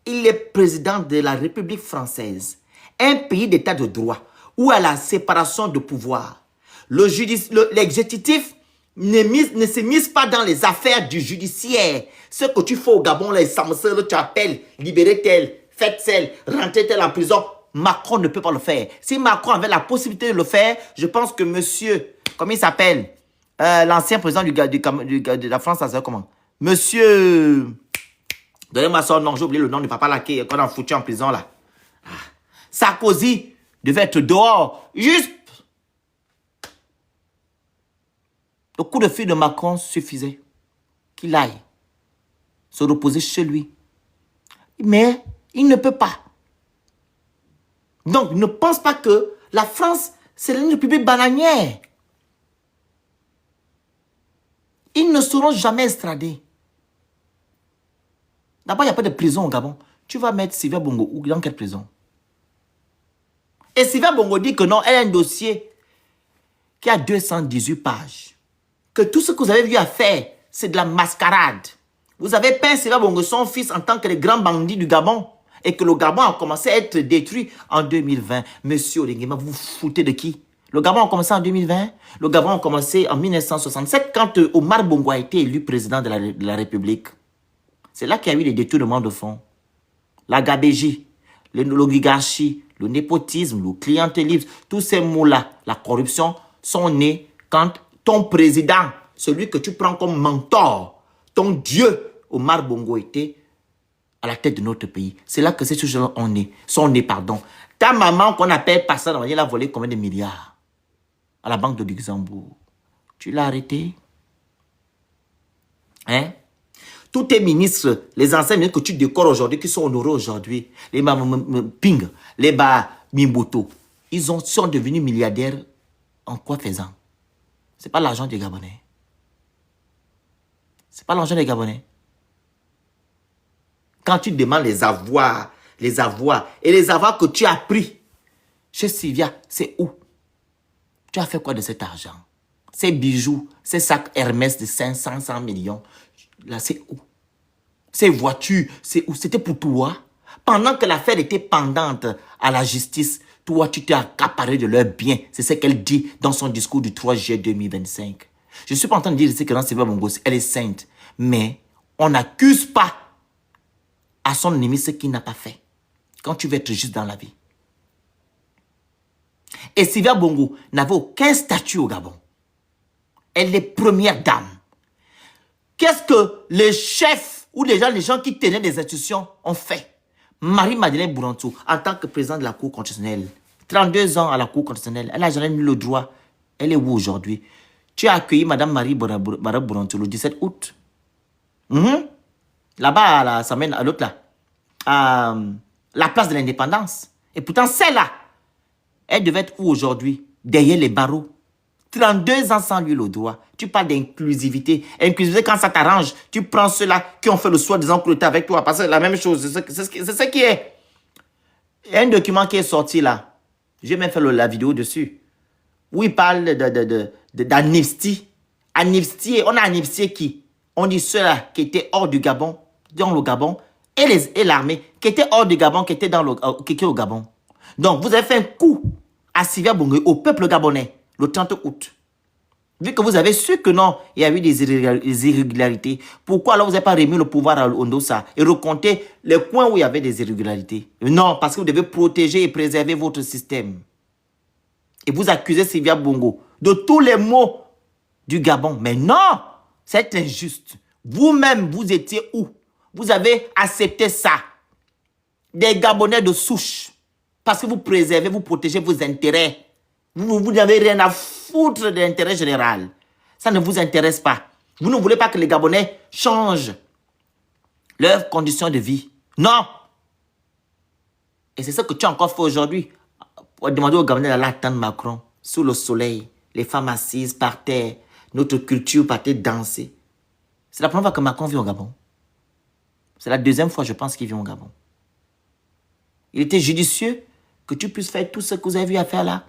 il est président de la République française. Un pays d'état de droit où il y a la séparation de pouvoir. L'exécutif ne se mise pas dans les affaires du judiciaire. Ce que tu fais au Gabon, les Samsel, tu appelles, libérer tel, faites tel, rentrer tel en prison. Macron ne peut pas le faire. Si Macron avait la possibilité de le faire, je pense que monsieur, comment il s'appelle, l'ancien président de la France, ça s'appelle comment? Monsieur, donnez-moi son nom, j'ai oublié le nom du papa là qu'on a foutu en prison là. Sarkozy devait être dehors. Juste. Le coup de fil de Macron suffisait. Qu'il aille se reposer chez lui. Mais il ne peut pas. Donc, ne pense pas que la France, c'est une république bananière. Ils ne seront jamais extradés. D'abord, il n'y a pas de prison au Gabon. Tu vas mettre Sylvia Bongo dans quelle prison? Et Sylvia Bongo dit que non, elle a un dossier qui a 218 pages. Que tout ce que vous avez vu à faire, c'est de la mascarade. Vous avez peint Sylvia Bongo, son fils, en tant que le grand bandit du Gabon. Et que le Gabon a commencé à être détruit en 2020. Monsieur Olenguema, vous vous foutez de qui? Le Gabon a commencé en 2020. Le Gabon a commencé en 1967 quand Omar Bongo a été élu président de la République. C'est là qu'il y a eu les détournements de fonds. La gabégie, l'oligarchie, le népotisme, le clientélisme, tous ces mots-là, la corruption, sont nés quand ton président, celui que tu prends comme mentor, ton Dieu, Omar Bongo, était à la tête de notre pays. C'est là que ces choses-là sont nés. Ta maman, qu'on appelle Passant, elle a volé combien de milliards à la Banque de Luxembourg? Tu l'as arrêté? Hein? Tous tes ministres, les anciens ministres que tu décores aujourd'hui, qui sont honorés aujourd'hui, les Ping, les Mimboto, ils sont devenus milliardaires en quoi faisant? Ce n'est pas l'argent des Gabonais. Ce n'est pas l'argent des Gabonais. Quand tu demandes les avoirs, et les avoirs que tu as pris chez Sylvia, c'est où? Tu as fait quoi de cet argent? Ces bijoux, ces sacs Hermès de 500 millions, là c'est où? Ces voitures, c'est où? C'était pour toi? Pendant que l'affaire était pendante à la justice, toi tu t'es accaparé de leurs biens. C'est ce qu'elle dit dans son discours du 3 juillet 2025. Je ne suis pas en train de dire ici que dans Sylvia Bongo, elle est sainte. Mais on n'accuse pas à son ennemi ce qu'il n'a pas fait. Quand tu veux être juste dans la vie. Et Sylvia Bongo n'avait aucun statut au Gabon. Elle est première dame. Qu'est-ce que les chefs ou les gens qui tenaient des institutions ont fait? Marie-Madeleine Bourantou, en tant que présidente de la Cour constitutionnelle, 32 ans à la Cour constitutionnelle, elle n'a jamais eu le droit. Elle est où aujourd'hui? Tu as accueilli Madame Marie Bourantou le 17 août. Là-bas, ça mène à l'autre là. À la place de l'indépendance. Et pourtant, celle-là, elle devait être où aujourd'hui? Derrière les barreaux. 32 ans sans lui le droit. Tu parles d'inclusivité. Inclusivité, quand ça t'arrange, tu prends ceux-là qui ont fait le soi-disant cruauté avec toi. Parce que c'est la même chose. C'est ce qui est. Il y a un document qui est sorti là. J'ai même fait la vidéo dessus. Où il parle d'amnistie. Amnistie. On a amnistié qui? On dit ceux-là qui étaient hors du Gabon, dans le Gabon, et l'armée qui étaient hors du Gabon, qui étaient au Gabon. Donc, vous avez fait un coup à Sylvia Bongo, au peuple gabonais, le 30 août. Vu que vous avez su que non, il y a eu des irrégularités, pourquoi alors vous n'avez pas remis le pouvoir à Ondosa et recompté les coins où il y avait des irrégularités? Non, parce que vous devez protéger et préserver votre système. Et vous accusez Sylvia Bongo de tous les maux du Gabon. Mais non, c'est injuste. Vous-même, vous étiez où? Vous avez accepté ça. Des Gabonais de souche. Parce que vous préservez, vous protégez vos intérêts. Vous n'avez rien à foutre de l'intérêt général. Ça ne vous intéresse pas. Vous ne voulez pas que les Gabonais changent leurs conditions de vie. Non. Et c'est ce que tu as encore fait aujourd'hui. Pour demander aux Gabonais d'aller attendre Macron sous le soleil. Les femmes assises par terre. Notre culture par terre danser. C'est la première fois que Macron vient au Gabon. C'est la deuxième fois, je pense, qu'il vient au Gabon. Il était judicieux que tu puisses faire tout ce que vous avez vu à faire là.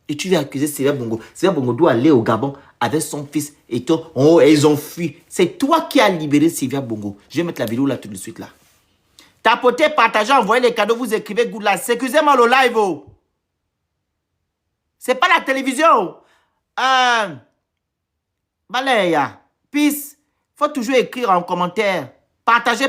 Et tu viens accuser Sylvia Bongo. Sylvia Bongo doit aller au Gabon avec son fils. Et toi, oh, ils ont fui. C'est toi qui as libéré Sylvia Bongo. Je vais mettre la vidéo là tout de suite là. Tapotez, partagez, envoyez les cadeaux, vous écrivez good là. Excusez-moi le live. Oh. C'est pas la télévision. Balaya. Peace. Faut toujours écrire en commentaire. Partagez,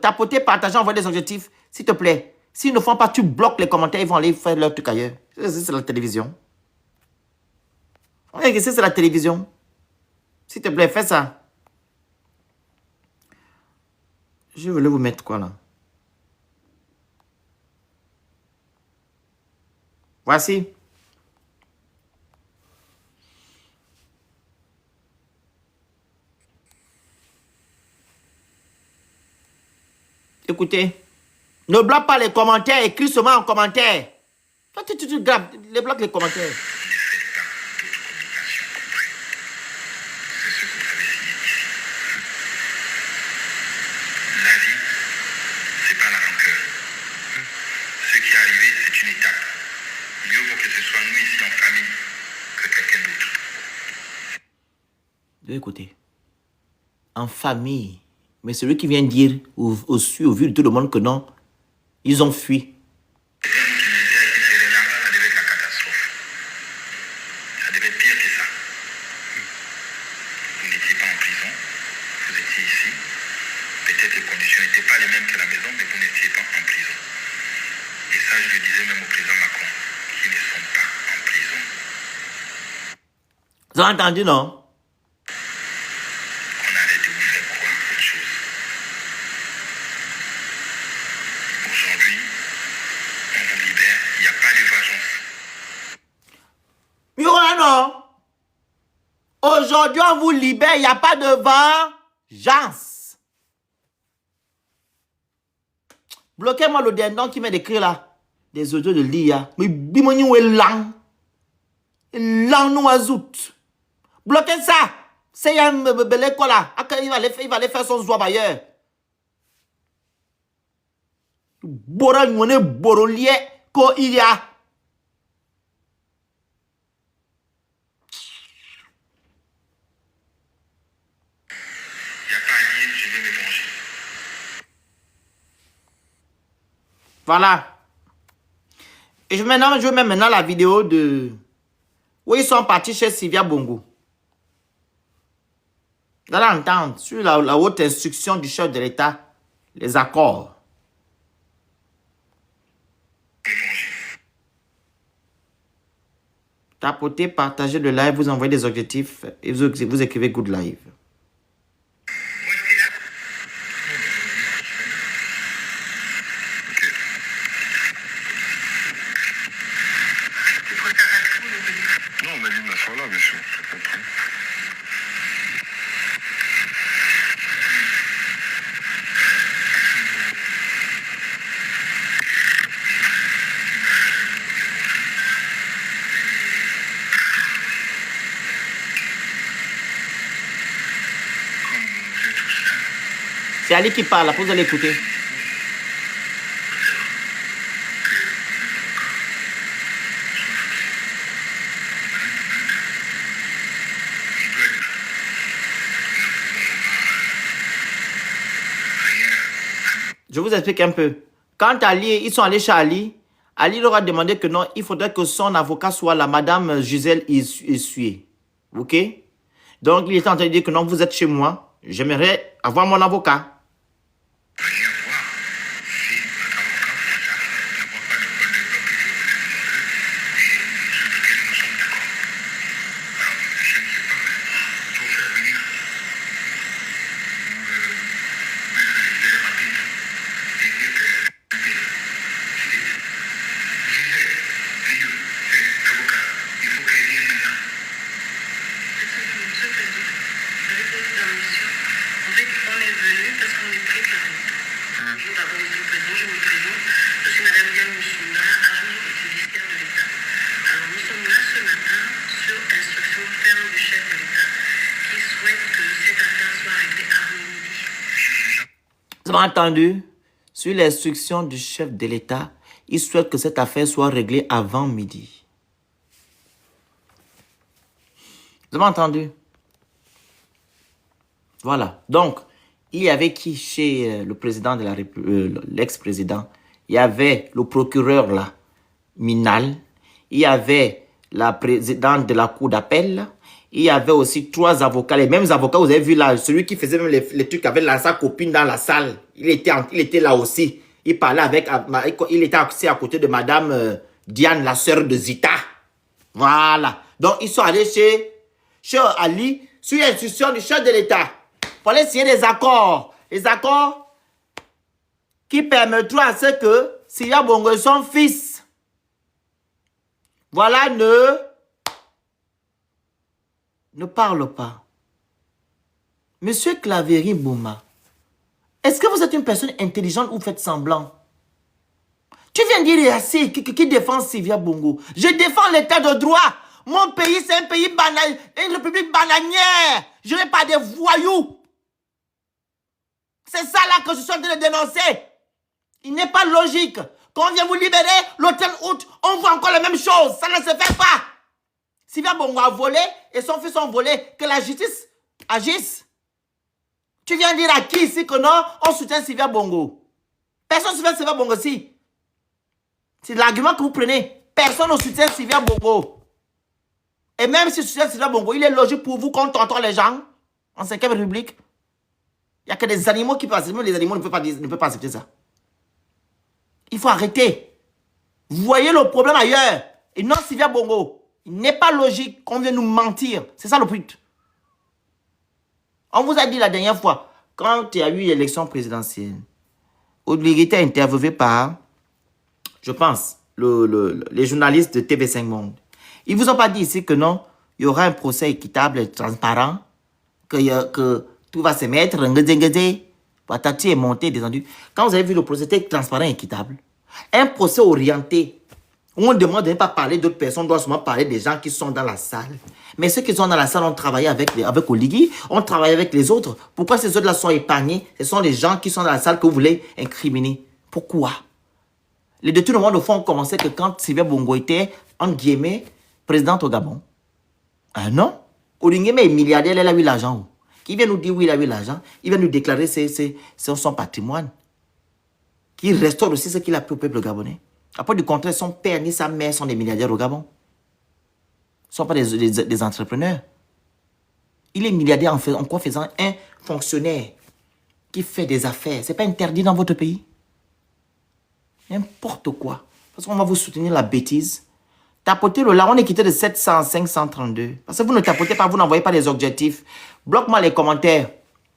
tapotez, partagez, envoyez des objectifs. S'il te plaît. S'ils ne font pas, tu bloques les commentaires, ils vont aller faire leur truc ailleurs. C'est la télévision. C'est la télévision. S'il te plaît, fais ça. Je voulais vous mettre quoi là? Voici. Écoutez. Ne bloque pas les commentaires. Écris seulement en commentaire. Toi, tu graves. Bloque les commentaires. Écoutez, en famille, mais celui qui vient dire au vu de tout le monde que non, ils ont fui. Ça devait être pire que ça. Vous n'étiez pas en prison, vous étiez ici. Peut-être les conditions n'étaient pas les mêmes que la maison, mais vous n'étiez pas en prison. Et ça, je le disais même au président Macron, qui ne sont pas en prison. Vous avez entendu, non? Aujourd'hui, on vous libère, il n'y a pas de vengeance. Bloquez-moi le dindon qui m'est d'écrire là. Des audios de l'IA. Mais bimoni ou est lang. Lang nous azout. Bloquez ça. C'est un belé quoi là. Il va aller faire son zoab ailleurs. Bora nyone borolier ko il y a. Voilà. Et je mets maintenant la vidéo de où ils sont partis chez Sylvia Bongo. Vous allez entendre sur la haute instruction du chef de l'État, les accords. Tapotez, partagez le live, vous envoyez des objectifs et vous écrivez good live. C'est Ali qui parle, après vous allez écouter. Je vous explique un peu. Quand Ali, ils sont allés chez Ali, Ali leur a demandé que non, il faudrait que son avocat soit la madame Gisèle Issué. Ok? Donc, il était en train de dire que non, vous êtes chez moi, j'aimerais avoir mon avocat. Vous avez entendu? Sur l'instruction du chef de l'État, il souhaite que cette affaire soit réglée avant midi. Vous avez entendu? Voilà. Donc, il y avait qui chez le président de la République, l'ex-président? Il y avait le procureur là, Minal. Il y avait la présidente de la cour d'appel. Il y avait aussi 3 avocats, les mêmes avocats, vous avez vu là, celui qui faisait même les trucs avec sa copine dans la salle. Il était là aussi. Il parlait avec, il était aussi à côté de madame Diane, la sœur de Zita. Voilà. Donc, ils sont allés chez Ali, sur l'instruction du chef de l'État. Pour aller signer des accords. Les accords qui permettront à ce que Sylvia Bongo et son fils Voilà, ne parle pas. Monsieur Claverie Bouma, est-ce que vous êtes une personne intelligente ou faites semblant? Tu viens dire assez qui défend Sylvia Bongo. Je défends l'état de droit. Mon pays, c'est un pays banal, une république bananière. Je n'ai pas des voyous. C'est ça là que je suis en train de dénoncer. Il n'est pas logique. Quand on vient vous libérer, l'hôtel août, on voit encore les mêmes choses. Ça ne se fait pas. Sylvia Bongo a volé et son fils ont volé. Que la justice agisse. Tu viens dire à qui ici que non, on soutient Sylvia Bongo? Personne ne soutient Sylvia Bongo ici. C'est l'argument que vous prenez. Personne ne soutient Sylvia Bongo. Et même si soutient Sylvia Bongo, il est logique pour vous qu'on t'entend les gens en 5e République. Il n'y a que des animaux qui peuvent accepter. Même les animaux ne peuvent pas accepter ça. Il faut arrêter. Vous voyez le problème ailleurs. Et non Sylvia Bongo. Il n'est pas logique qu'on vienne nous mentir. C'est ça le but. On vous a dit la dernière fois, quand il y a eu l'élection présidentielle, Oligui était interviewé par, je pense, les journalistes de TV5 Monde. Ils ne vous ont pas dit ici que non, il y aura un procès équitable et transparent, que tout va se mettre, patati est monté, descendu. Quand vous avez vu le procès, c'était transparent et équitable. Un procès orienté, où on demande de ne pas parler d'autres personnes, on doit seulement parler des gens qui sont dans la salle. Mais ceux qui sont dans la salle ont travaillé avec Oligui, ont travaillé avec les autres. Pourquoi ces autres-là sont épargnés? Ce sont les gens qui sont dans la salle que vous voulez incriminer. Pourquoi? Les détournements de fonds ont commencé que quand Sylvia Bongo était, entre guillemets, présidente au Gabon. Ah non? Oligui est milliardaire, elle a eu l'argent. Qui vient nous dire où il a eu l'argent? Il vient nous déclarer son patrimoine. Qui restaure aussi ce qu'il a pris au peuple gabonais. Après, du contraire, son père ni sa mère sont des milliardaires au Gabon. Ce ne sont pas des entrepreneurs. Il est milliardaire en quoi faisant un fonctionnaire qui fait des affaires. Ce n'est pas interdit dans votre pays. N'importe quoi. Parce qu'on va vous soutenir la bêtise. Tapotez le là, on est quitté de 700 à 532. Parce que vous ne tapotez pas, vous n'envoyez pas les objectifs. Bloque-moi les commentaires.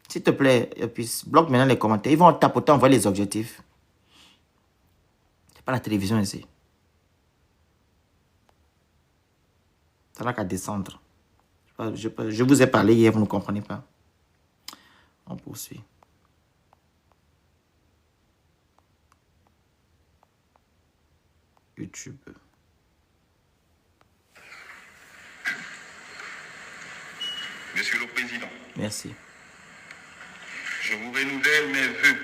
S'il te plaît, et puis bloque maintenant les commentaires. Ils vont tapoter, envoyer les objectifs. C'est pas la télévision ici. Ça n'a qu'à descendre. Je vous ai parlé hier, vous ne comprenez pas. On poursuit. YouTube. Monsieur le Président, Merci. je vous renouvelle mes vœux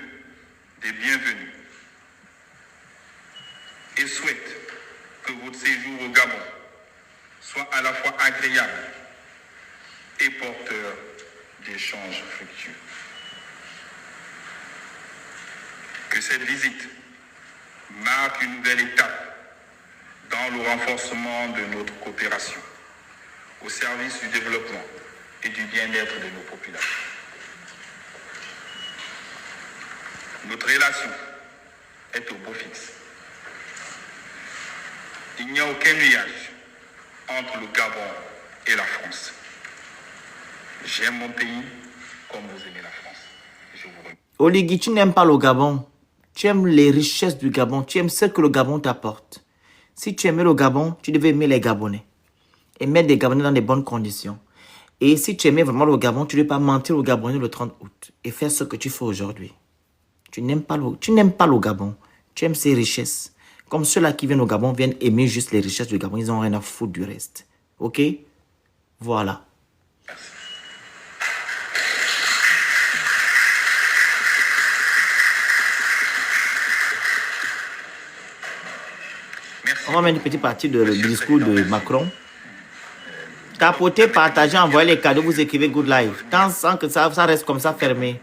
des bienvenus et souhaite que votre séjour au Gabon soit à la fois agréable et porteur d'échanges fructueux. Que cette visite marque une nouvelle étape dans le renforcement de notre coopération au service du développement et du bien-être de nos populations. Notre relation est au beau fixe. Il n'y a aucun nuage entre le Gabon et la France. J'aime mon pays comme vous aimez la France. Je vous remercie. Oligui, tu n'aimes pas le Gabon. Tu aimes les richesses du Gabon. Tu aimes ce que le Gabon t'apporte. Si tu aimais le Gabon, tu devais aimer les Gabonais. Et mettre les Gabonais dans de bonnes conditions. Et si tu aimais vraiment le Gabon, tu ne devais pas mentir aux Gabonais le 30 août. Et faire ce que tu fais aujourd'hui. Tu n'aimes pas le Gabon. Tu aimes ses richesses. Comme ceux-là qui viennent au Gabon viennent aimer juste les richesses du Gabon. Ils n'ont rien à foutre du reste. Ok? Voilà. On va mettre une petite partie du discours de Macron. Tapotez, partagez, envoyez les cadeaux, vous écrivez Good Life. Sans que ça reste comme ça fermé.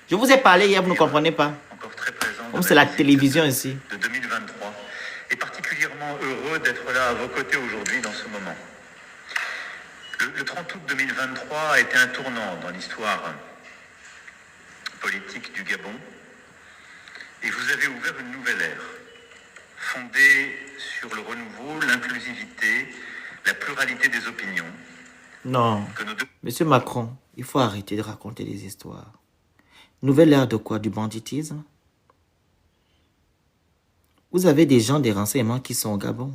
Je vous ai parlé hier, vous ne comprenez pas. Encore très présent Comme c'est la télévision ici. de 2023 et particulièrement heureux d'être là à vos côtés aujourd'hui dans ce moment. Le 30 août 2023 a été un tournant dans l'histoire politique du Gabon et vous avez ouvert une nouvelle ère fondée sur le renouveau, l'inclusivité, la pluralité des opinions. Non. Que nos deux... Monsieur Macron, il faut arrêter de raconter des histoires. Nouvelle ère de quoi? Du banditisme? Vous avez des gens des renseignements qui sont au Gabon.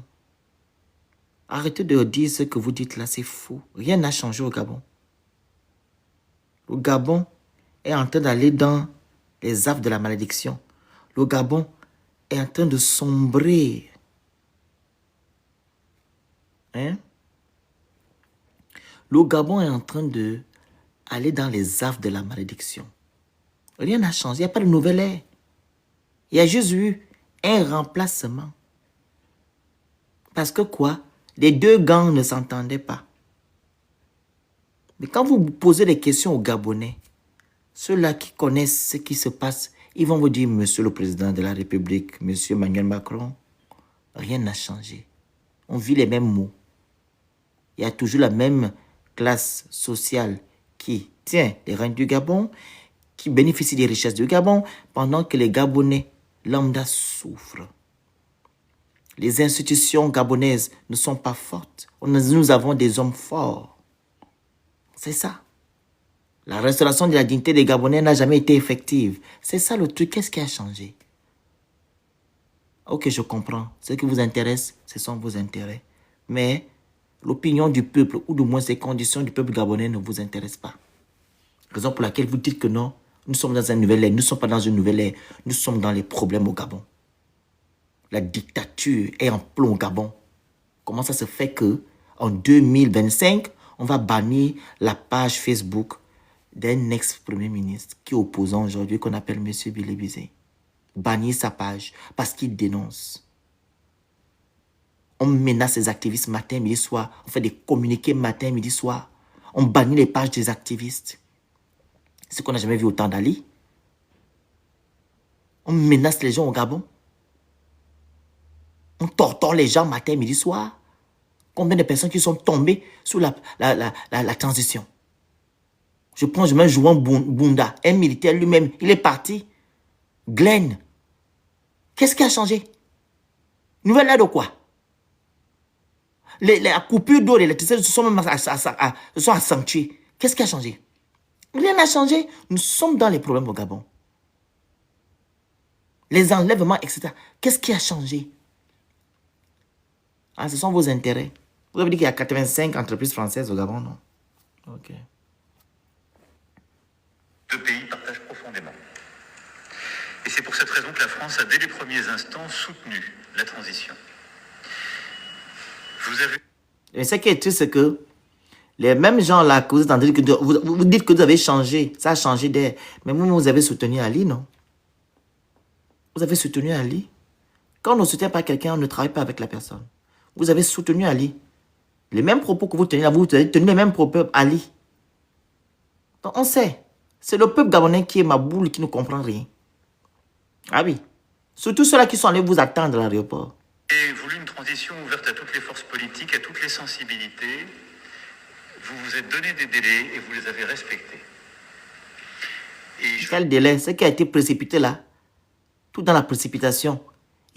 Arrêtez de dire ce que vous dites là, c'est faux. Rien n'a changé au Gabon. Le Gabon est en train d'aller dans les affres de la malédiction. Le Gabon est en train de sombrer. Hein? Le Gabon est en train d'aller dans les affres de la malédiction. Rien n'a changé, il n'y a pas de nouvelle ère. Il y a juste eu un remplacement. Parce que quoi? Les deux gangs ne s'entendaient pas. Mais quand vous posez des questions aux Gabonais, ceux-là qui connaissent ce qui se passe, ils vont vous dire, Monsieur le Président de la République, Monsieur Emmanuel Macron, rien n'a changé. On vit les mêmes mots. Il y a toujours la même classe sociale qui tient les rênes du Gabon, qui bénéficie des richesses du Gabon, pendant que les Gabonais lambda souffrent. Les institutions gabonaises ne sont pas fortes. Nous avons des hommes forts. C'est ça. La restauration de la dignité des Gabonais n'a jamais été effective. C'est ça le truc. Qu'est-ce qui a changé? Ok, je comprends. Ce qui vous intéresse, ce sont vos intérêts. Mais l'opinion du peuple, ou du moins les conditions du peuple gabonais ne vous intéressent pas. Raison pour laquelle vous dites que non, nous sommes dans une nouvelle ère. Nous ne sommes pas dans une nouvelle ère. Nous sommes dans les problèmes au Gabon. La dictature est en plomb au Gabon. Comment ça se fait que en 2025, on va bannir la page Facebook d'un ex-premier ministre qui est opposant aujourd'hui, qu'on appelle M. Bilebizé. Bannir sa page parce qu'il dénonce. On menace les activistes matin, midi, soir. On fait des communiqués matin, midi, soir. On bannit les pages des activistes. C'est ce qu'on n'a jamais vu au temps d'Ali. On menace les gens au Gabon. On torture les gens matin, midi, soir. Combien de personnes qui sont tombées sous la transition? Je mets Jouan Bunda, un militaire lui-même, il est parti. Glenn. Qu'est-ce qui a changé? Nouvelle ère de quoi? La coupure d'eau, l'électricité se sont même accentuées. Qu'est-ce qui a changé? Rien n'a changé. Nous sommes dans les problèmes au Gabon. Les enlèvements, etc. Qu'est-ce qui a changé? Ah, ce sont vos intérêts. Vous avez dit qu'il y a 85 entreprises françaises au Gabon, non? Ok. Deux pays partagent profondément. Et c'est pour cette raison que la France a, dès les premiers instants, soutenu la transition. Vous avez... Et ce qui est triste, c'est que les mêmes gens là que vous êtes en train de dire, vous dites que vous avez changé, ça a changé d'air. Mais vous avez soutenu Ali, non? Vous avez soutenu Ali. Quand on ne soutient pas quelqu'un, on ne travaille pas avec la personne. Vous avez soutenu Ali. Les mêmes propos que vous tenez là, vous avez tenu les mêmes propos Ali. Donc on sait. C'est le peuple gabonais qui est ma boule, qui ne comprend rien. Ah oui. Surtout ceux-là qui sont allés vous attendre à l'aéroport. Et voulu une transition ouverte à toutes les forces politiques, à toutes les sensibilités. Vous vous êtes donné des délais et vous les avez respectés. Quel délai? Ce qui a été précipité là. Tout dans la précipitation.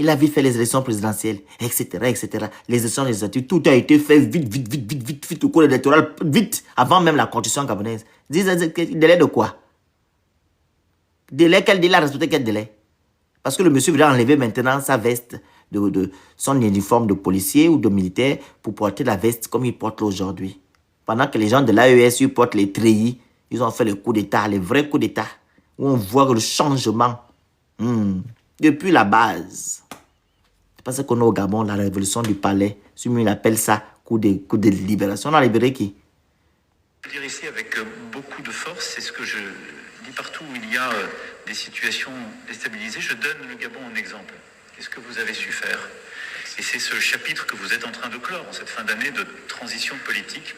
Il a vite fait les élections présidentielles, etc., etc. Les élections législatives, tout a été fait vite, au cours électoral, vite, avant même la constitution gabonaise. Délai de quoi? Délai, quel délai a respecté quel délai? Parce que le monsieur voulait enlever maintenant sa veste, son uniforme de policier ou de militaire pour porter la veste comme il porte aujourd'hui. Pendant que les gens de l'AESU portent les treillis, ils ont fait le coup d'État, les vrais coups d'État, où on voit le changement. Depuis la base. C'est parce qu'on a au Gabon la révolution du palais. Il appelle ça coup de libération. On a libéré qui? Je veux dire ici avec beaucoup de force, c'est ce que je dis partout où il y a des situations déstabilisées. Je donne le Gabon en exemple. Qu'est-ce que vous avez su faire? Et c'est ce chapitre que vous êtes en train de clore en cette fin d'année de transition politique.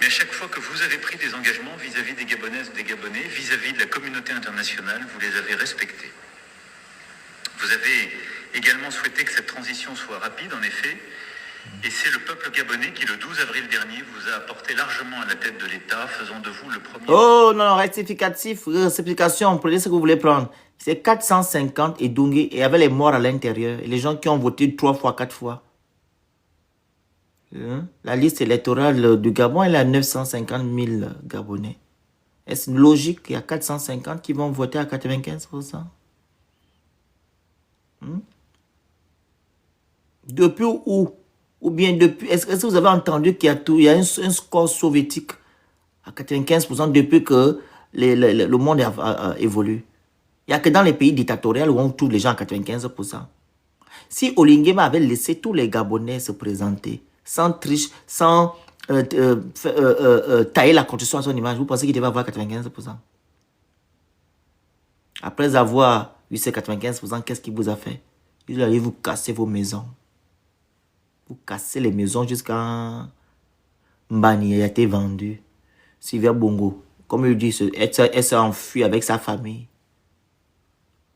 Mais à chaque fois que vous avez pris des engagements vis-à-vis des Gabonaises, des Gabonais, vis-à-vis de la communauté internationale, vous les avez respectés. Vous avez également souhaité que cette transition soit rapide, en effet, et c'est le peuple gabonais qui, le 12 avril dernier, vous a apporté largement à la tête de l'État, faisant de vous le premier... Oh non, rectification, prenez ce que vous voulez prendre. C'est 450 et Dungi, et avec les morts à l'intérieur, et les gens qui ont voté 3 fois, 4 fois. La liste électorale du Gabon, elle a 950 000 Gabonais. Est-ce logique qu'il y a 450 qui vont voter à 95%? Depuis où Ou bien depuis... Est-ce que vous avez entendu qu'il y a un score soviétique à 95% depuis que le monde a évolué? Il n'y a que dans les pays dictatoriaux où on trouve les gens à 95%. Si Oligui Nguema avait laissé tous les Gabonais se présenter, sans triche, sans tailler la constitution à son image, vous pensez qu'il devait avoir 95%? Après avoir eu ces 95%, qu'est-ce qu'il vous a fait? Il allait vous casser vos maisons. Vous cassez les maisons jusqu'à Mbani, il a été vendu. Sylvia Bongo, comme il dit, elle s'est enfuie avec sa famille.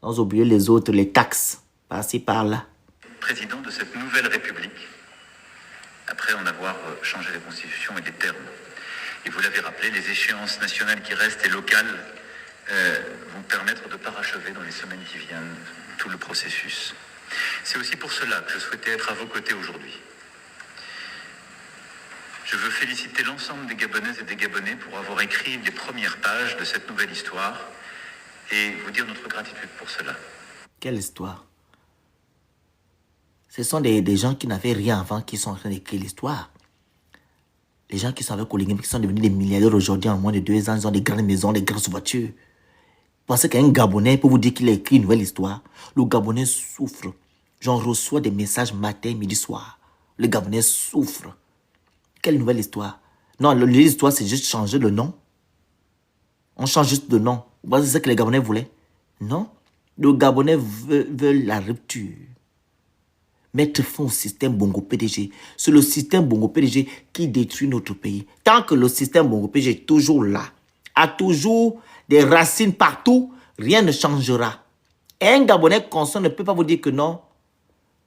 Sans oublier les autres, les taxes, par-ci, par-là. Président de cette nouvelle République, après en avoir changé la Constitution et les termes. Et vous l'avez rappelé, les échéances nationales qui restent et locales vont permettre de parachever dans les semaines qui viennent tout le processus. C'est aussi pour cela que je souhaitais être à vos côtés aujourd'hui. Je veux féliciter l'ensemble des Gabonaises et des Gabonais pour avoir écrit les premières pages de cette nouvelle histoire et vous dire notre gratitude pour cela. Quelle histoire? Ce sont des gens qui n'avaient rien avant qui sont en train d'écrire l'histoire. Les gens qui sont avec Oligui Nguema, qui sont devenus des milliardaires aujourd'hui en moins de 2 ans, ils ont des grandes maisons, des grandes voitures. Vous pensez qu'un Gabonais peut vous dire qu'il a écrit une nouvelle histoire? Le Gabonais souffre. J'en reçois des messages matin, midi, soir. Le Gabonais souffre. Quelle nouvelle histoire? Non, l'histoire, c'est juste changer le nom. On change juste de nom. Vous pensez que c'est ce que les Gabonais voulaient? Non. Le Gabonais veut la rupture. Mettre fin au système Bongo PDG. C'est le système Bongo PDG qui détruit notre pays. Tant que le système Bongo PDG est toujours là, a toujours des racines partout, rien ne changera. Et un Gabonais conscient ne peut pas vous dire que non,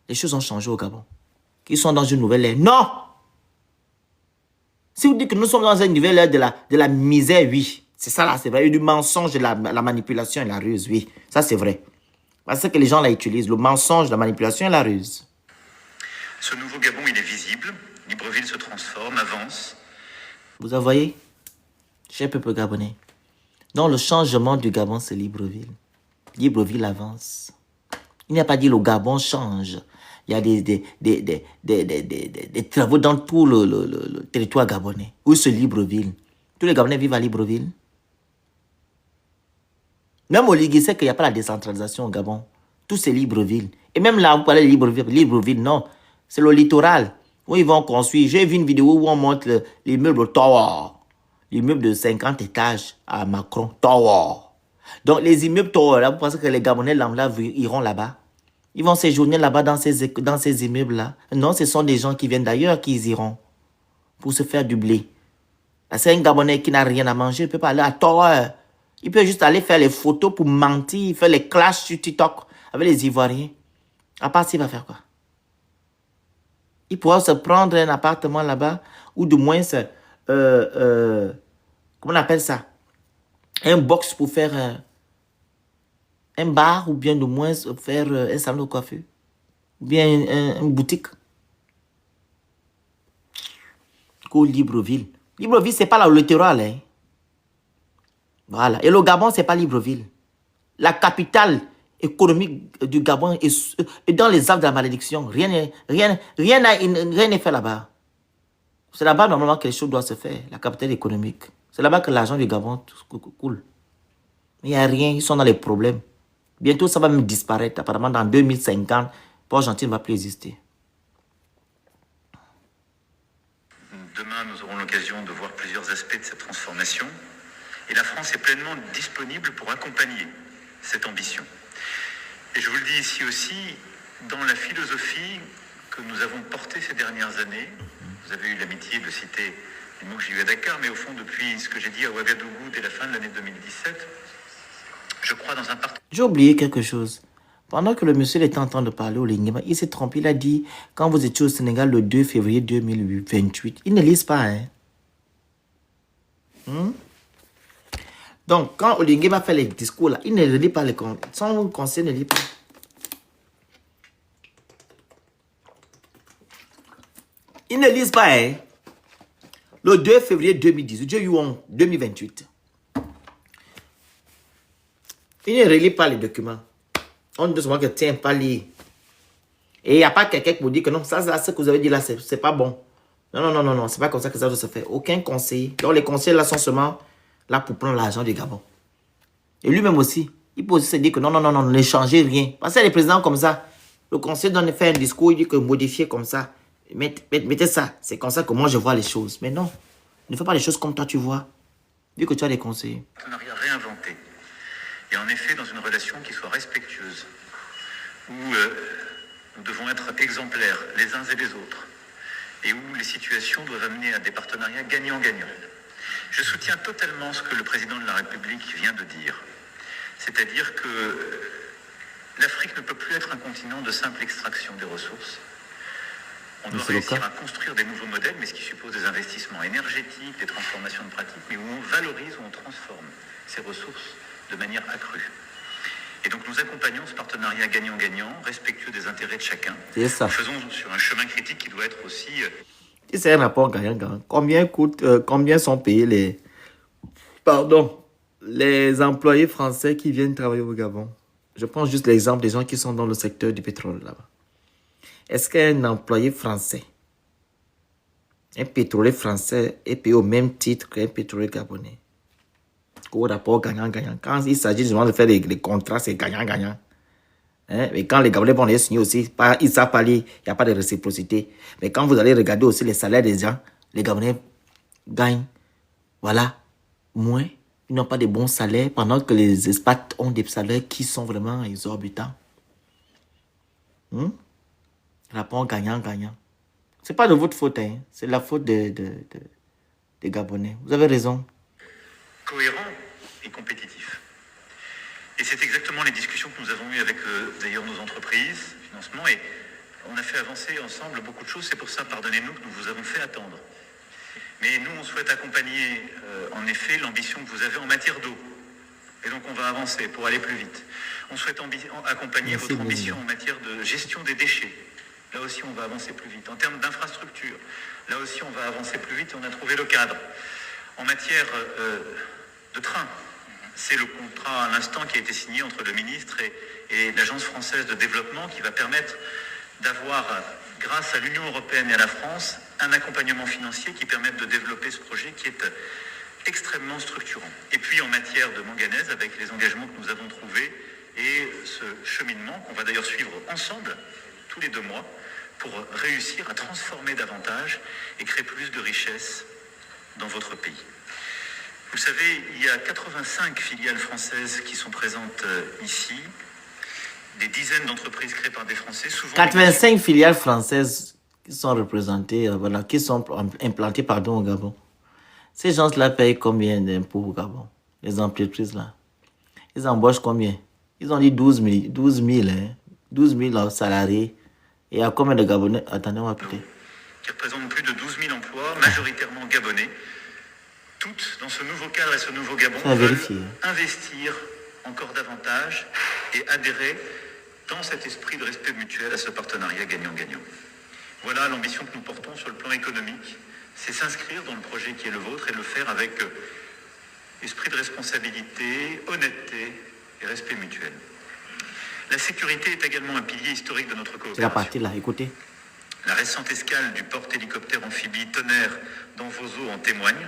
les choses ont changé au Gabon. Qu'ils sont dans une nouvelle ère. Non! Si vous dites que nous sommes dans une nouvelle ère de la misère, oui. C'est ça là, c'est vrai. Il y a du mensonge, de la manipulation et la ruse, oui. Ça c'est vrai. Parce que les gens là utilisent le mensonge, la manipulation et la ruse. Ce nouveau Gabon, il est visible. Libreville se transforme, avance. Vous avez voyez, cher peuple gabonais, dans le changement du Gabon, c'est Libreville. Libreville avance. Il n'y a pas dit le Gabon change. Il y a des travaux dans tout le territoire gabonais. Où c'est Libreville? Tous les Gabonais vivent à Libreville. Même au Ligue, c'est qu'il n'y a pas la décentralisation au Gabon. Tout c'est Libreville. Et même là, vous parlez de Libreville. Libreville, non. C'est le littoral où ils vont construire. J'ai vu une vidéo où on montre l'immeuble Tower. L'immeuble de 50 étages à Macron. Tower. Donc les immeubles Tower, là, vous pensez que les Gabonais lambda iront là-bas? Ils vont séjourner là-bas dans ces immeubles-là? Non, ce sont des gens qui viennent d'ailleurs qui iront pour se faire du blé. C'est un Gabonais qui n'a rien à manger. Il ne peut pas aller à Tower. Il peut juste aller faire les photos pour mentir, faire les clashs sur TikTok avec les Ivoiriens. À part ça, il va faire quoi? Il pourra se prendre un appartement là-bas, ou du moins, comment on appelle ça? Un box pour faire un bar, ou bien du moins faire un salon de coiffure, ou bien une boutique. Qu'au Libreville. Libreville, ce n'est pas le littoral, hein? Voilà. Et le Gabon, ce n'est pas Libreville. La capitale économique du Gabon est dans les Alpes de la malédiction. Rien n'est fait là-bas. C'est là-bas, normalement, que les choses doivent se faire. La capitale économique. C'est là-bas que l'argent du Gabon coule. Mais il n'y a rien. Ils sont dans les problèmes. Bientôt, ça va même disparaître. Apparemment, dans 2050, Port-Gentil ne va plus exister. Demain, nous aurons l'occasion de voir plusieurs aspects de cette transformation. Et la France est pleinement disponible pour accompagner cette ambition. Et je vous le dis ici aussi, dans la philosophie que nous avons portée ces dernières années, vous avez eu l'amitié de citer les mots que j'ai eu à Dakar, mais au fond, depuis ce que j'ai dit à Ouagadougou dès la fin de l'année 2017, je crois dans un partenariat. J'ai oublié quelque chose. Pendant que le monsieur était en train de parler au Lingema, il s'est trompé. Il a dit, quand vous étiez au Sénégal le 2 février 2028, ils ne lisent pas, hein. Donc, quand Oligui Nguema fait les discours là, il ne lit pas les conseils. Son conseil ne lit pas. Ils ne lisent pas, hein. Le 2 février 2018, Dieu Yuan 2028. Il ne relit pas les documents. On ne dit que tiens, pas lire. Et il n'y a pas quelqu'un qui vous dit que non, ça, ce que vous avez dit là, c'est pas bon. Non, non, non, non, non, c'est pas comme ça que ça doit se faire. Aucun conseiller. Donc les conseillers là sont seulement là pour prendre l'argent du Gabon. Et lui-même aussi, il peut aussi se dire que non, non, non, non, ne changez rien. Parce que les présidents comme ça, le conseiller donne faire un discours, il dit que modifier comme ça, mettez ça. C'est comme ça que moi je vois les choses. Mais non, ne fais pas les choses comme toi tu vois. Vu que tu as des conseillers. Partenariat réinventé. Et en effet, dans une relation qui soit respectueuse, où nous devons être exemplaires les uns et les autres, et où les situations doivent amener à des partenariats gagnant-gagnant. Je soutiens totalement ce que le président de la République vient de dire. C'est-à-dire que l'Afrique ne peut plus être un continent de simple extraction des ressources. On doit réussir à construire des nouveaux modèles, mais ce qui suppose des investissements énergétiques, des transformations de pratiques, mais où on valorise, où on transforme ces ressources de manière accrue. Et donc nous accompagnons ce partenariat gagnant-gagnant, respectueux des intérêts de chacun. C'est ça. Nous faisons sur un chemin critique qui doit être aussi... Si c'est un rapport gagnant-gagnant, combien sont payés les employés français qui viennent travailler au Gabon? Je prends juste l'exemple des gens qui sont dans le secteur du pétrole là-bas. Est-ce qu'un employé français, un pétrolier français est payé au même titre qu'un pétrolier gabonais? Au rapport gagnant-gagnant. Quand il s'agit de faire les contrats, c'est gagnant-gagnant. Hein? Mais quand les Gabonais vont les signer aussi, ils ne savent pas lire, il n'y a pas de réciprocité. Mais quand vous allez regarder aussi les salaires des gens, les Gabonais gagnent, voilà, moins. Ils n'ont pas de bons salaires, pendant que les expats ont des salaires qui sont vraiment exorbitants. Rapport gagnant-gagnant. Ce n'est pas de votre faute, hein. C'est la faute des Gabonais. Vous avez raison. Cohérent et compétitif. Et c'est exactement les discussions que nous avons eues avec d'ailleurs nos entreprises, financement, et on a fait avancer ensemble beaucoup de choses. C'est pour ça, pardonnez-nous, que nous vous avons fait attendre. Mais nous, on souhaite accompagner en effet l'ambition que vous avez en matière d'eau. Et donc on va avancer pour aller plus vite. On souhaite accompagner votre ambition en matière de gestion des déchets. Là aussi, on va avancer plus vite. En termes d'infrastructure, là aussi, on va avancer plus vite et on a trouvé le cadre. En matière de train, c'est le contrat à l'instant qui a été signé entre le ministre et l'Agence française de développement qui va permettre d'avoir, grâce à l'Union européenne et à la France, un accompagnement financier qui permette de développer ce projet qui est extrêmement structurant. Et puis en matière de manganèse, avec les engagements que nous avons trouvés et ce cheminement qu'on va d'ailleurs suivre ensemble tous les 2 mois pour réussir à transformer davantage et créer plus de richesses dans votre pays. Vous savez, il y a 85 filiales françaises qui sont présentes ici, des dizaines d'entreprises créées par des Français, souvent... 85 filiales françaises qui sont représentées, voilà, qui sont implantées, au Gabon. Ces gens-là payent combien d'impôts au Gabon? Les entreprises là. Ils embauchent combien? Ils ont dit 12 000 salariés. Et il y a combien de Gabonais? Attendez, on va écouter. Qui représentent plus de 12 000 emplois, majoritairement gabonais. Toutes, dans ce nouveau cadre et ce nouveau Gabon, veulent investir encore davantage et adhérer dans cet esprit de respect mutuel à ce partenariat gagnant-gagnant. Voilà l'ambition que nous portons sur le plan économique, c'est s'inscrire dans le projet qui est le vôtre et le faire avec esprit de responsabilité, honnêteté et respect mutuel. La sécurité est également un pilier historique de notre coopération. C'est la partie là, écoutez. La récente escale du porte-hélicoptère amphibie Tonnerre dans vos eaux en témoigne.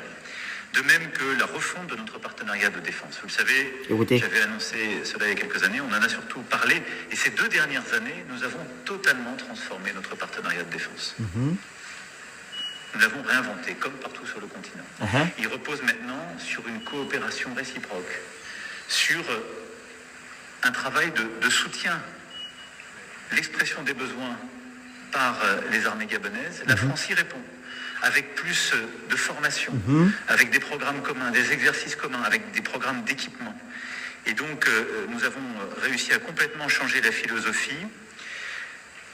De même que la refonte de notre partenariat de défense. Vous le savez, j'avais annoncé cela il y a quelques années, on en a surtout parlé, et ces 2 dernières années, nous avons totalement transformé notre partenariat de défense. Nous l'avons réinventé, comme partout sur le continent. Il repose maintenant sur une coopération réciproque, sur un travail de soutien, l'expression des besoins par les armées gabonaises. La France y répond. Avec plus de formation, avec des programmes communs, des exercices communs, avec des programmes d'équipement. Et donc, nous avons réussi à complètement changer la philosophie.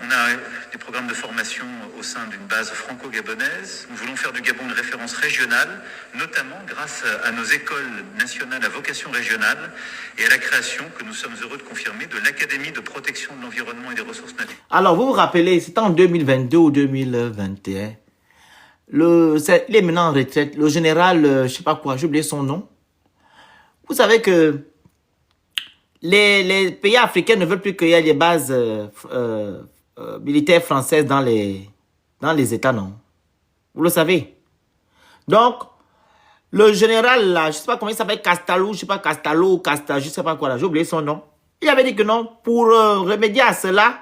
On a des programmes de formation au sein d'une base franco-gabonaise. Nous voulons faire du Gabon une référence régionale, notamment grâce à nos écoles nationales à vocation régionale et à la création, que nous sommes heureux de confirmer, de l'Académie de protection de l'environnement et des ressources naturelles. Alors, vous vous rappelez, c'était en 2022 ou 2021. Il est maintenant en retraite, le général, je ne sais pas quoi, j'ai oublié son nom. Vous savez que les pays africains ne veulent plus qu'il y ait des bases militaires françaises dans les États, non? Vous le savez. Donc, le général, là, je ne sais pas comment il s'appelle, Castalou, je ne sais pas, Castalou, Casta, je ne sais pas quoi, là, j'ai oublié son nom. Il avait dit que non, pour remédier à cela,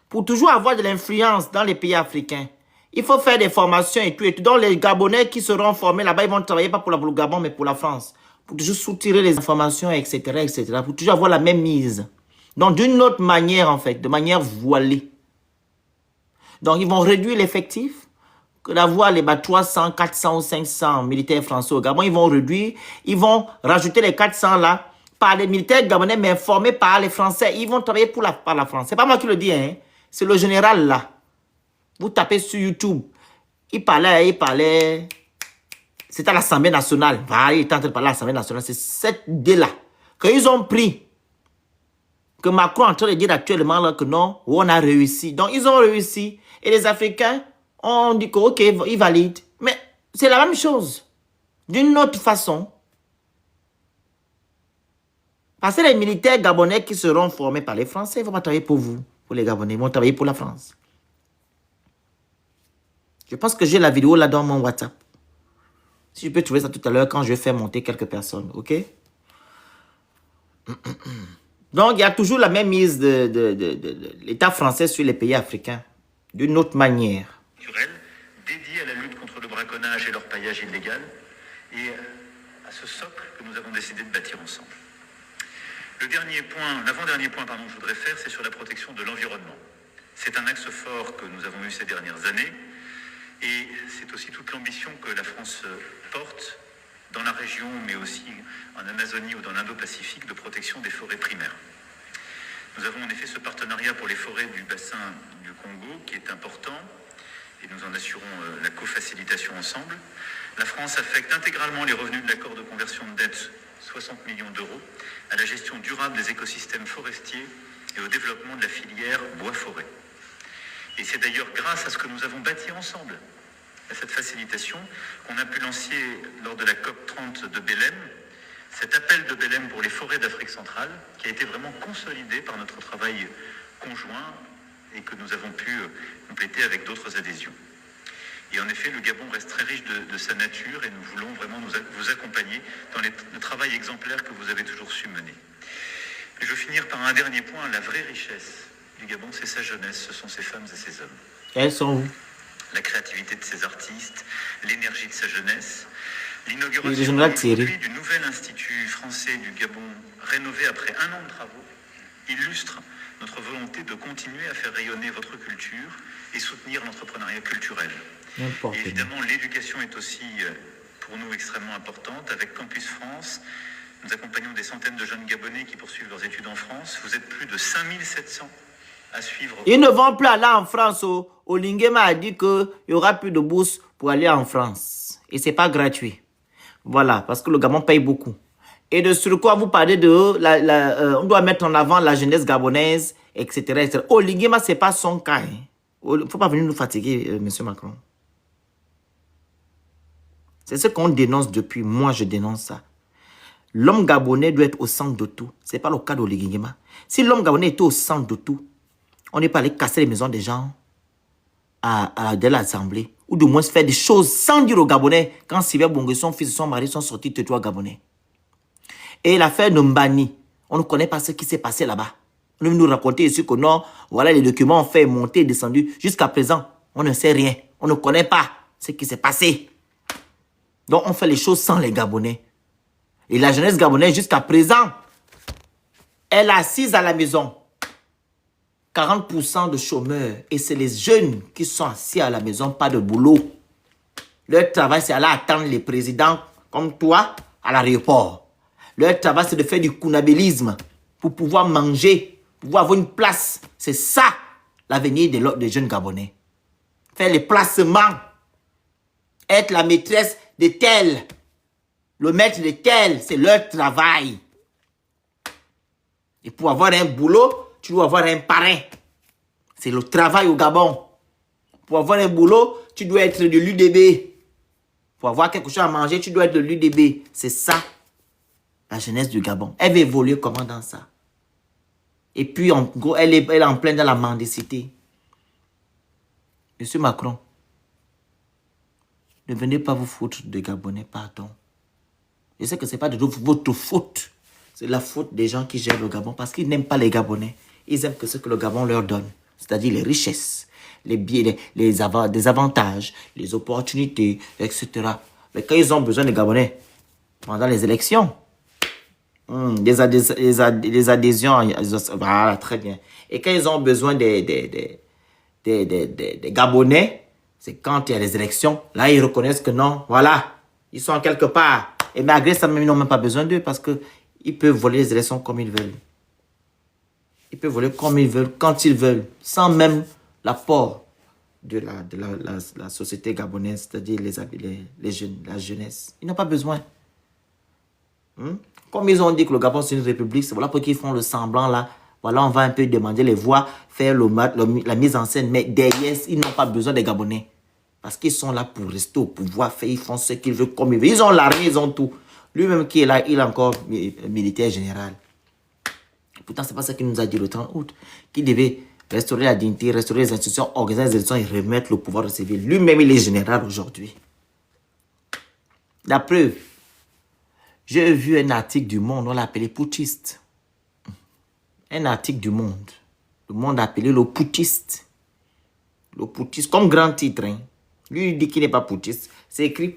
pour toujours avoir de l'influence dans les pays africains, il faut faire des formations et tout, et tout. Donc, les Gabonais qui seront formés là-bas, ils vont travailler pas pour le Gabon, mais pour la France. Pour toujours soutirer les informations, etc., etc. Pour toujours avoir la même mise. Donc, d'une autre manière, en fait, de manière voilée. Donc, ils vont réduire l'effectif. Que d'avoir les 300, 400 ou 500 militaires français au Gabon, ils vont réduire. Ils vont rajouter les 400 là par les militaires gabonais, mais formés par les Français. Ils vont travailler par la France. C'est pas moi qui le dis, hein. C'est le général là. Vous tapez sur YouTube. Il parlait. C'était à l'Assemblée nationale. Voilà, il était en train de parler à l'Assemblée nationale. C'est cette idée-là qu'ils ont pris. Que Macron est en train de dire actuellement là, que non, on a réussi. Donc, ils ont réussi. Et les Africains ont dit que, ok, ils valident. Mais c'est la même chose. D'une autre façon. Parce que les militaires gabonais qui seront formés par les Français, ils ne vont pas travailler pour vous, pour les Gabonais. Ils vont travailler pour la France. Je pense que j'ai la vidéo là dans mon WhatsApp. Si je peux trouver ça tout à l'heure quand je vais faire monter quelques personnes, ok? Donc, il y a toujours la même mise de l'État français sur les pays africains, d'une autre manière. Dédié à la lutte contre le braconnage et l'orpaillage illégal, et à ce socle que nous avons décidé de bâtir ensemble. L'avant-dernier point, que je voudrais faire, c'est sur la protection de l'environnement. C'est un axe fort que nous avons eu ces dernières années, et c'est aussi toute l'ambition que la France porte dans la région, mais aussi en Amazonie ou dans l'Indo-Pacifique, de protection des forêts primaires. Nous avons en effet ce partenariat pour les forêts du bassin du Congo qui est important, et nous en assurons la co-facilitation ensemble. La France affecte intégralement les revenus de l'accord de conversion de dette, 60 millions d'euros, à la gestion durable des écosystèmes forestiers et au développement de la filière bois-forêt. Et c'est d'ailleurs grâce à ce que nous avons bâti ensemble, à cette facilitation, qu'on a pu lancer lors de la COP30 de Belém, cet appel de Belém pour les forêts d'Afrique centrale, qui a été vraiment consolidé par notre travail conjoint et que nous avons pu compléter avec d'autres adhésions. Et en effet, le Gabon reste très riche de sa nature et nous voulons vraiment vous accompagner dans le travail exemplaire que vous avez toujours su mener. Et je veux finir par un dernier point. La vraie richesse du Gabon, c'est sa jeunesse, ce sont ses femmes et ses hommes. Elles sont où? La créativité de ses artistes, l'énergie de sa jeunesse, l'inauguration du nouvel institut français du Gabon, rénové après 1 an de travaux, illustre notre volonté de continuer à faire rayonner votre culture et soutenir l'entrepreneuriat culturel. Et évidemment, l'éducation est aussi pour nous extrêmement importante. Avec Campus France, nous accompagnons des centaines de jeunes Gabonais qui poursuivent leurs études en France. Vous êtes plus de 5700 à suivre. Ils ne vont plus aller en France. Olingema a dit qu'il y aura plus de bourse pour aller en France. Et ce n'est pas gratuit. Voilà, parce que le Gabon paye beaucoup. Et de sur quoi vous parlez de... on doit mettre en avant la jeunesse gabonaise, etc. etc. Olingema, ce n'est pas son cas. Il ne faut pas venir nous fatiguer, M. Macron. C'est ce qu'on dénonce depuis. Moi, je dénonce ça. L'homme gabonais doit être au centre de tout. Ce n'est pas le cas d'Olingema. Si l'homme gabonais était au centre de tout, on n'est pas allé casser les maisons des gens de l'Assemblée. Ou du moins faire des choses sans dire aux Gabonais quand Sylvain Bongo, son fils et son mari sont sortis de territoire gabonais. Et l'affaire de Mbani, on ne connaît pas ce qui s'est passé là-bas. On veut nous raconter ici que non, voilà les documents ont fait monter, descendu. Jusqu'à présent, on ne sait rien. On ne connaît pas ce qui s'est passé. Donc on fait les choses sans les Gabonais. Et la jeunesse gabonaise jusqu'à présent, elle est assise à la maison. 40% de chômeurs. Et c'est les jeunes qui sont assis à la maison, pas de boulot. Leur travail, c'est aller attendre les présidents comme toi à l'aéroport. Leur travail, c'est de faire du kounabélisme pour pouvoir manger, pour pouvoir avoir une place. C'est ça l'avenir des jeunes Gabonais. Faire les placements. Être la maîtresse de tel. Le maître de tel, c'est leur travail. Et pour avoir un boulot, tu dois avoir un parrain. C'est le travail au Gabon. Pour avoir un boulot, tu dois être de l'UDB. Pour avoir quelque chose à manger, tu dois être de l'UDB. C'est ça, la jeunesse du Gabon. Elle va évoluer comment dans ça? Et puis, en gros, elle est en pleine dans la mendicité. Monsieur Macron, ne venez pas vous foutre de Gabonais, pardon. Je sais que ce n'est pas de votre faute. C'est la faute des gens qui gèrent le Gabon parce qu'ils n'aiment pas les Gabonais. Ils aiment que ce que le Gabon leur donne, c'est-à-dire les richesses, les biais, des avantages, les opportunités, etc. Mais quand ils ont besoin des Gabonais, pendant les élections, des adhésions, voilà, très bien. Et quand ils ont besoin des Gabonais, c'est quand il y a les élections, là ils reconnaissent que non, voilà, ils sont quelque part. Et malgré ça, même, ils n'ont même pas besoin d'eux parce qu'ils peuvent voler les élections comme ils veulent. Ils peuvent voler comme ils veulent, quand ils veulent, sans même l'apport de la société gabonaise, c'est-à-dire les jeunes, la jeunesse. Ils n'ont pas besoin. Comme ils ont dit que le Gabon c'est une république, c'est voilà pourquoi ils font le semblant là. Voilà, on va un peu demander les voix, faire la mise en scène, mais derrière, ils n'ont pas besoin des Gabonais. Parce qu'ils sont là pour rester au pouvoir, ils font ce qu'ils veulent comme ils veulent. Ils ont l'armée, ils ont tout. Lui-même qui est là, il est encore militaire général. Pourtant, ce n'est pas ça qu'il nous a dit le 30 août. Qu'il devait restaurer la dignité, restaurer les institutions, organiser les élections et remettre le pouvoir au civil. Lui-même, il est général aujourd'hui. La preuve, j'ai vu un article du Monde, on l'a appelé putschiste. Un article du Monde. Le Monde a appelé le putschiste. Le putschiste, comme grand titre. Hein. Lui, il dit qu'il n'est pas putschiste. C'est écrit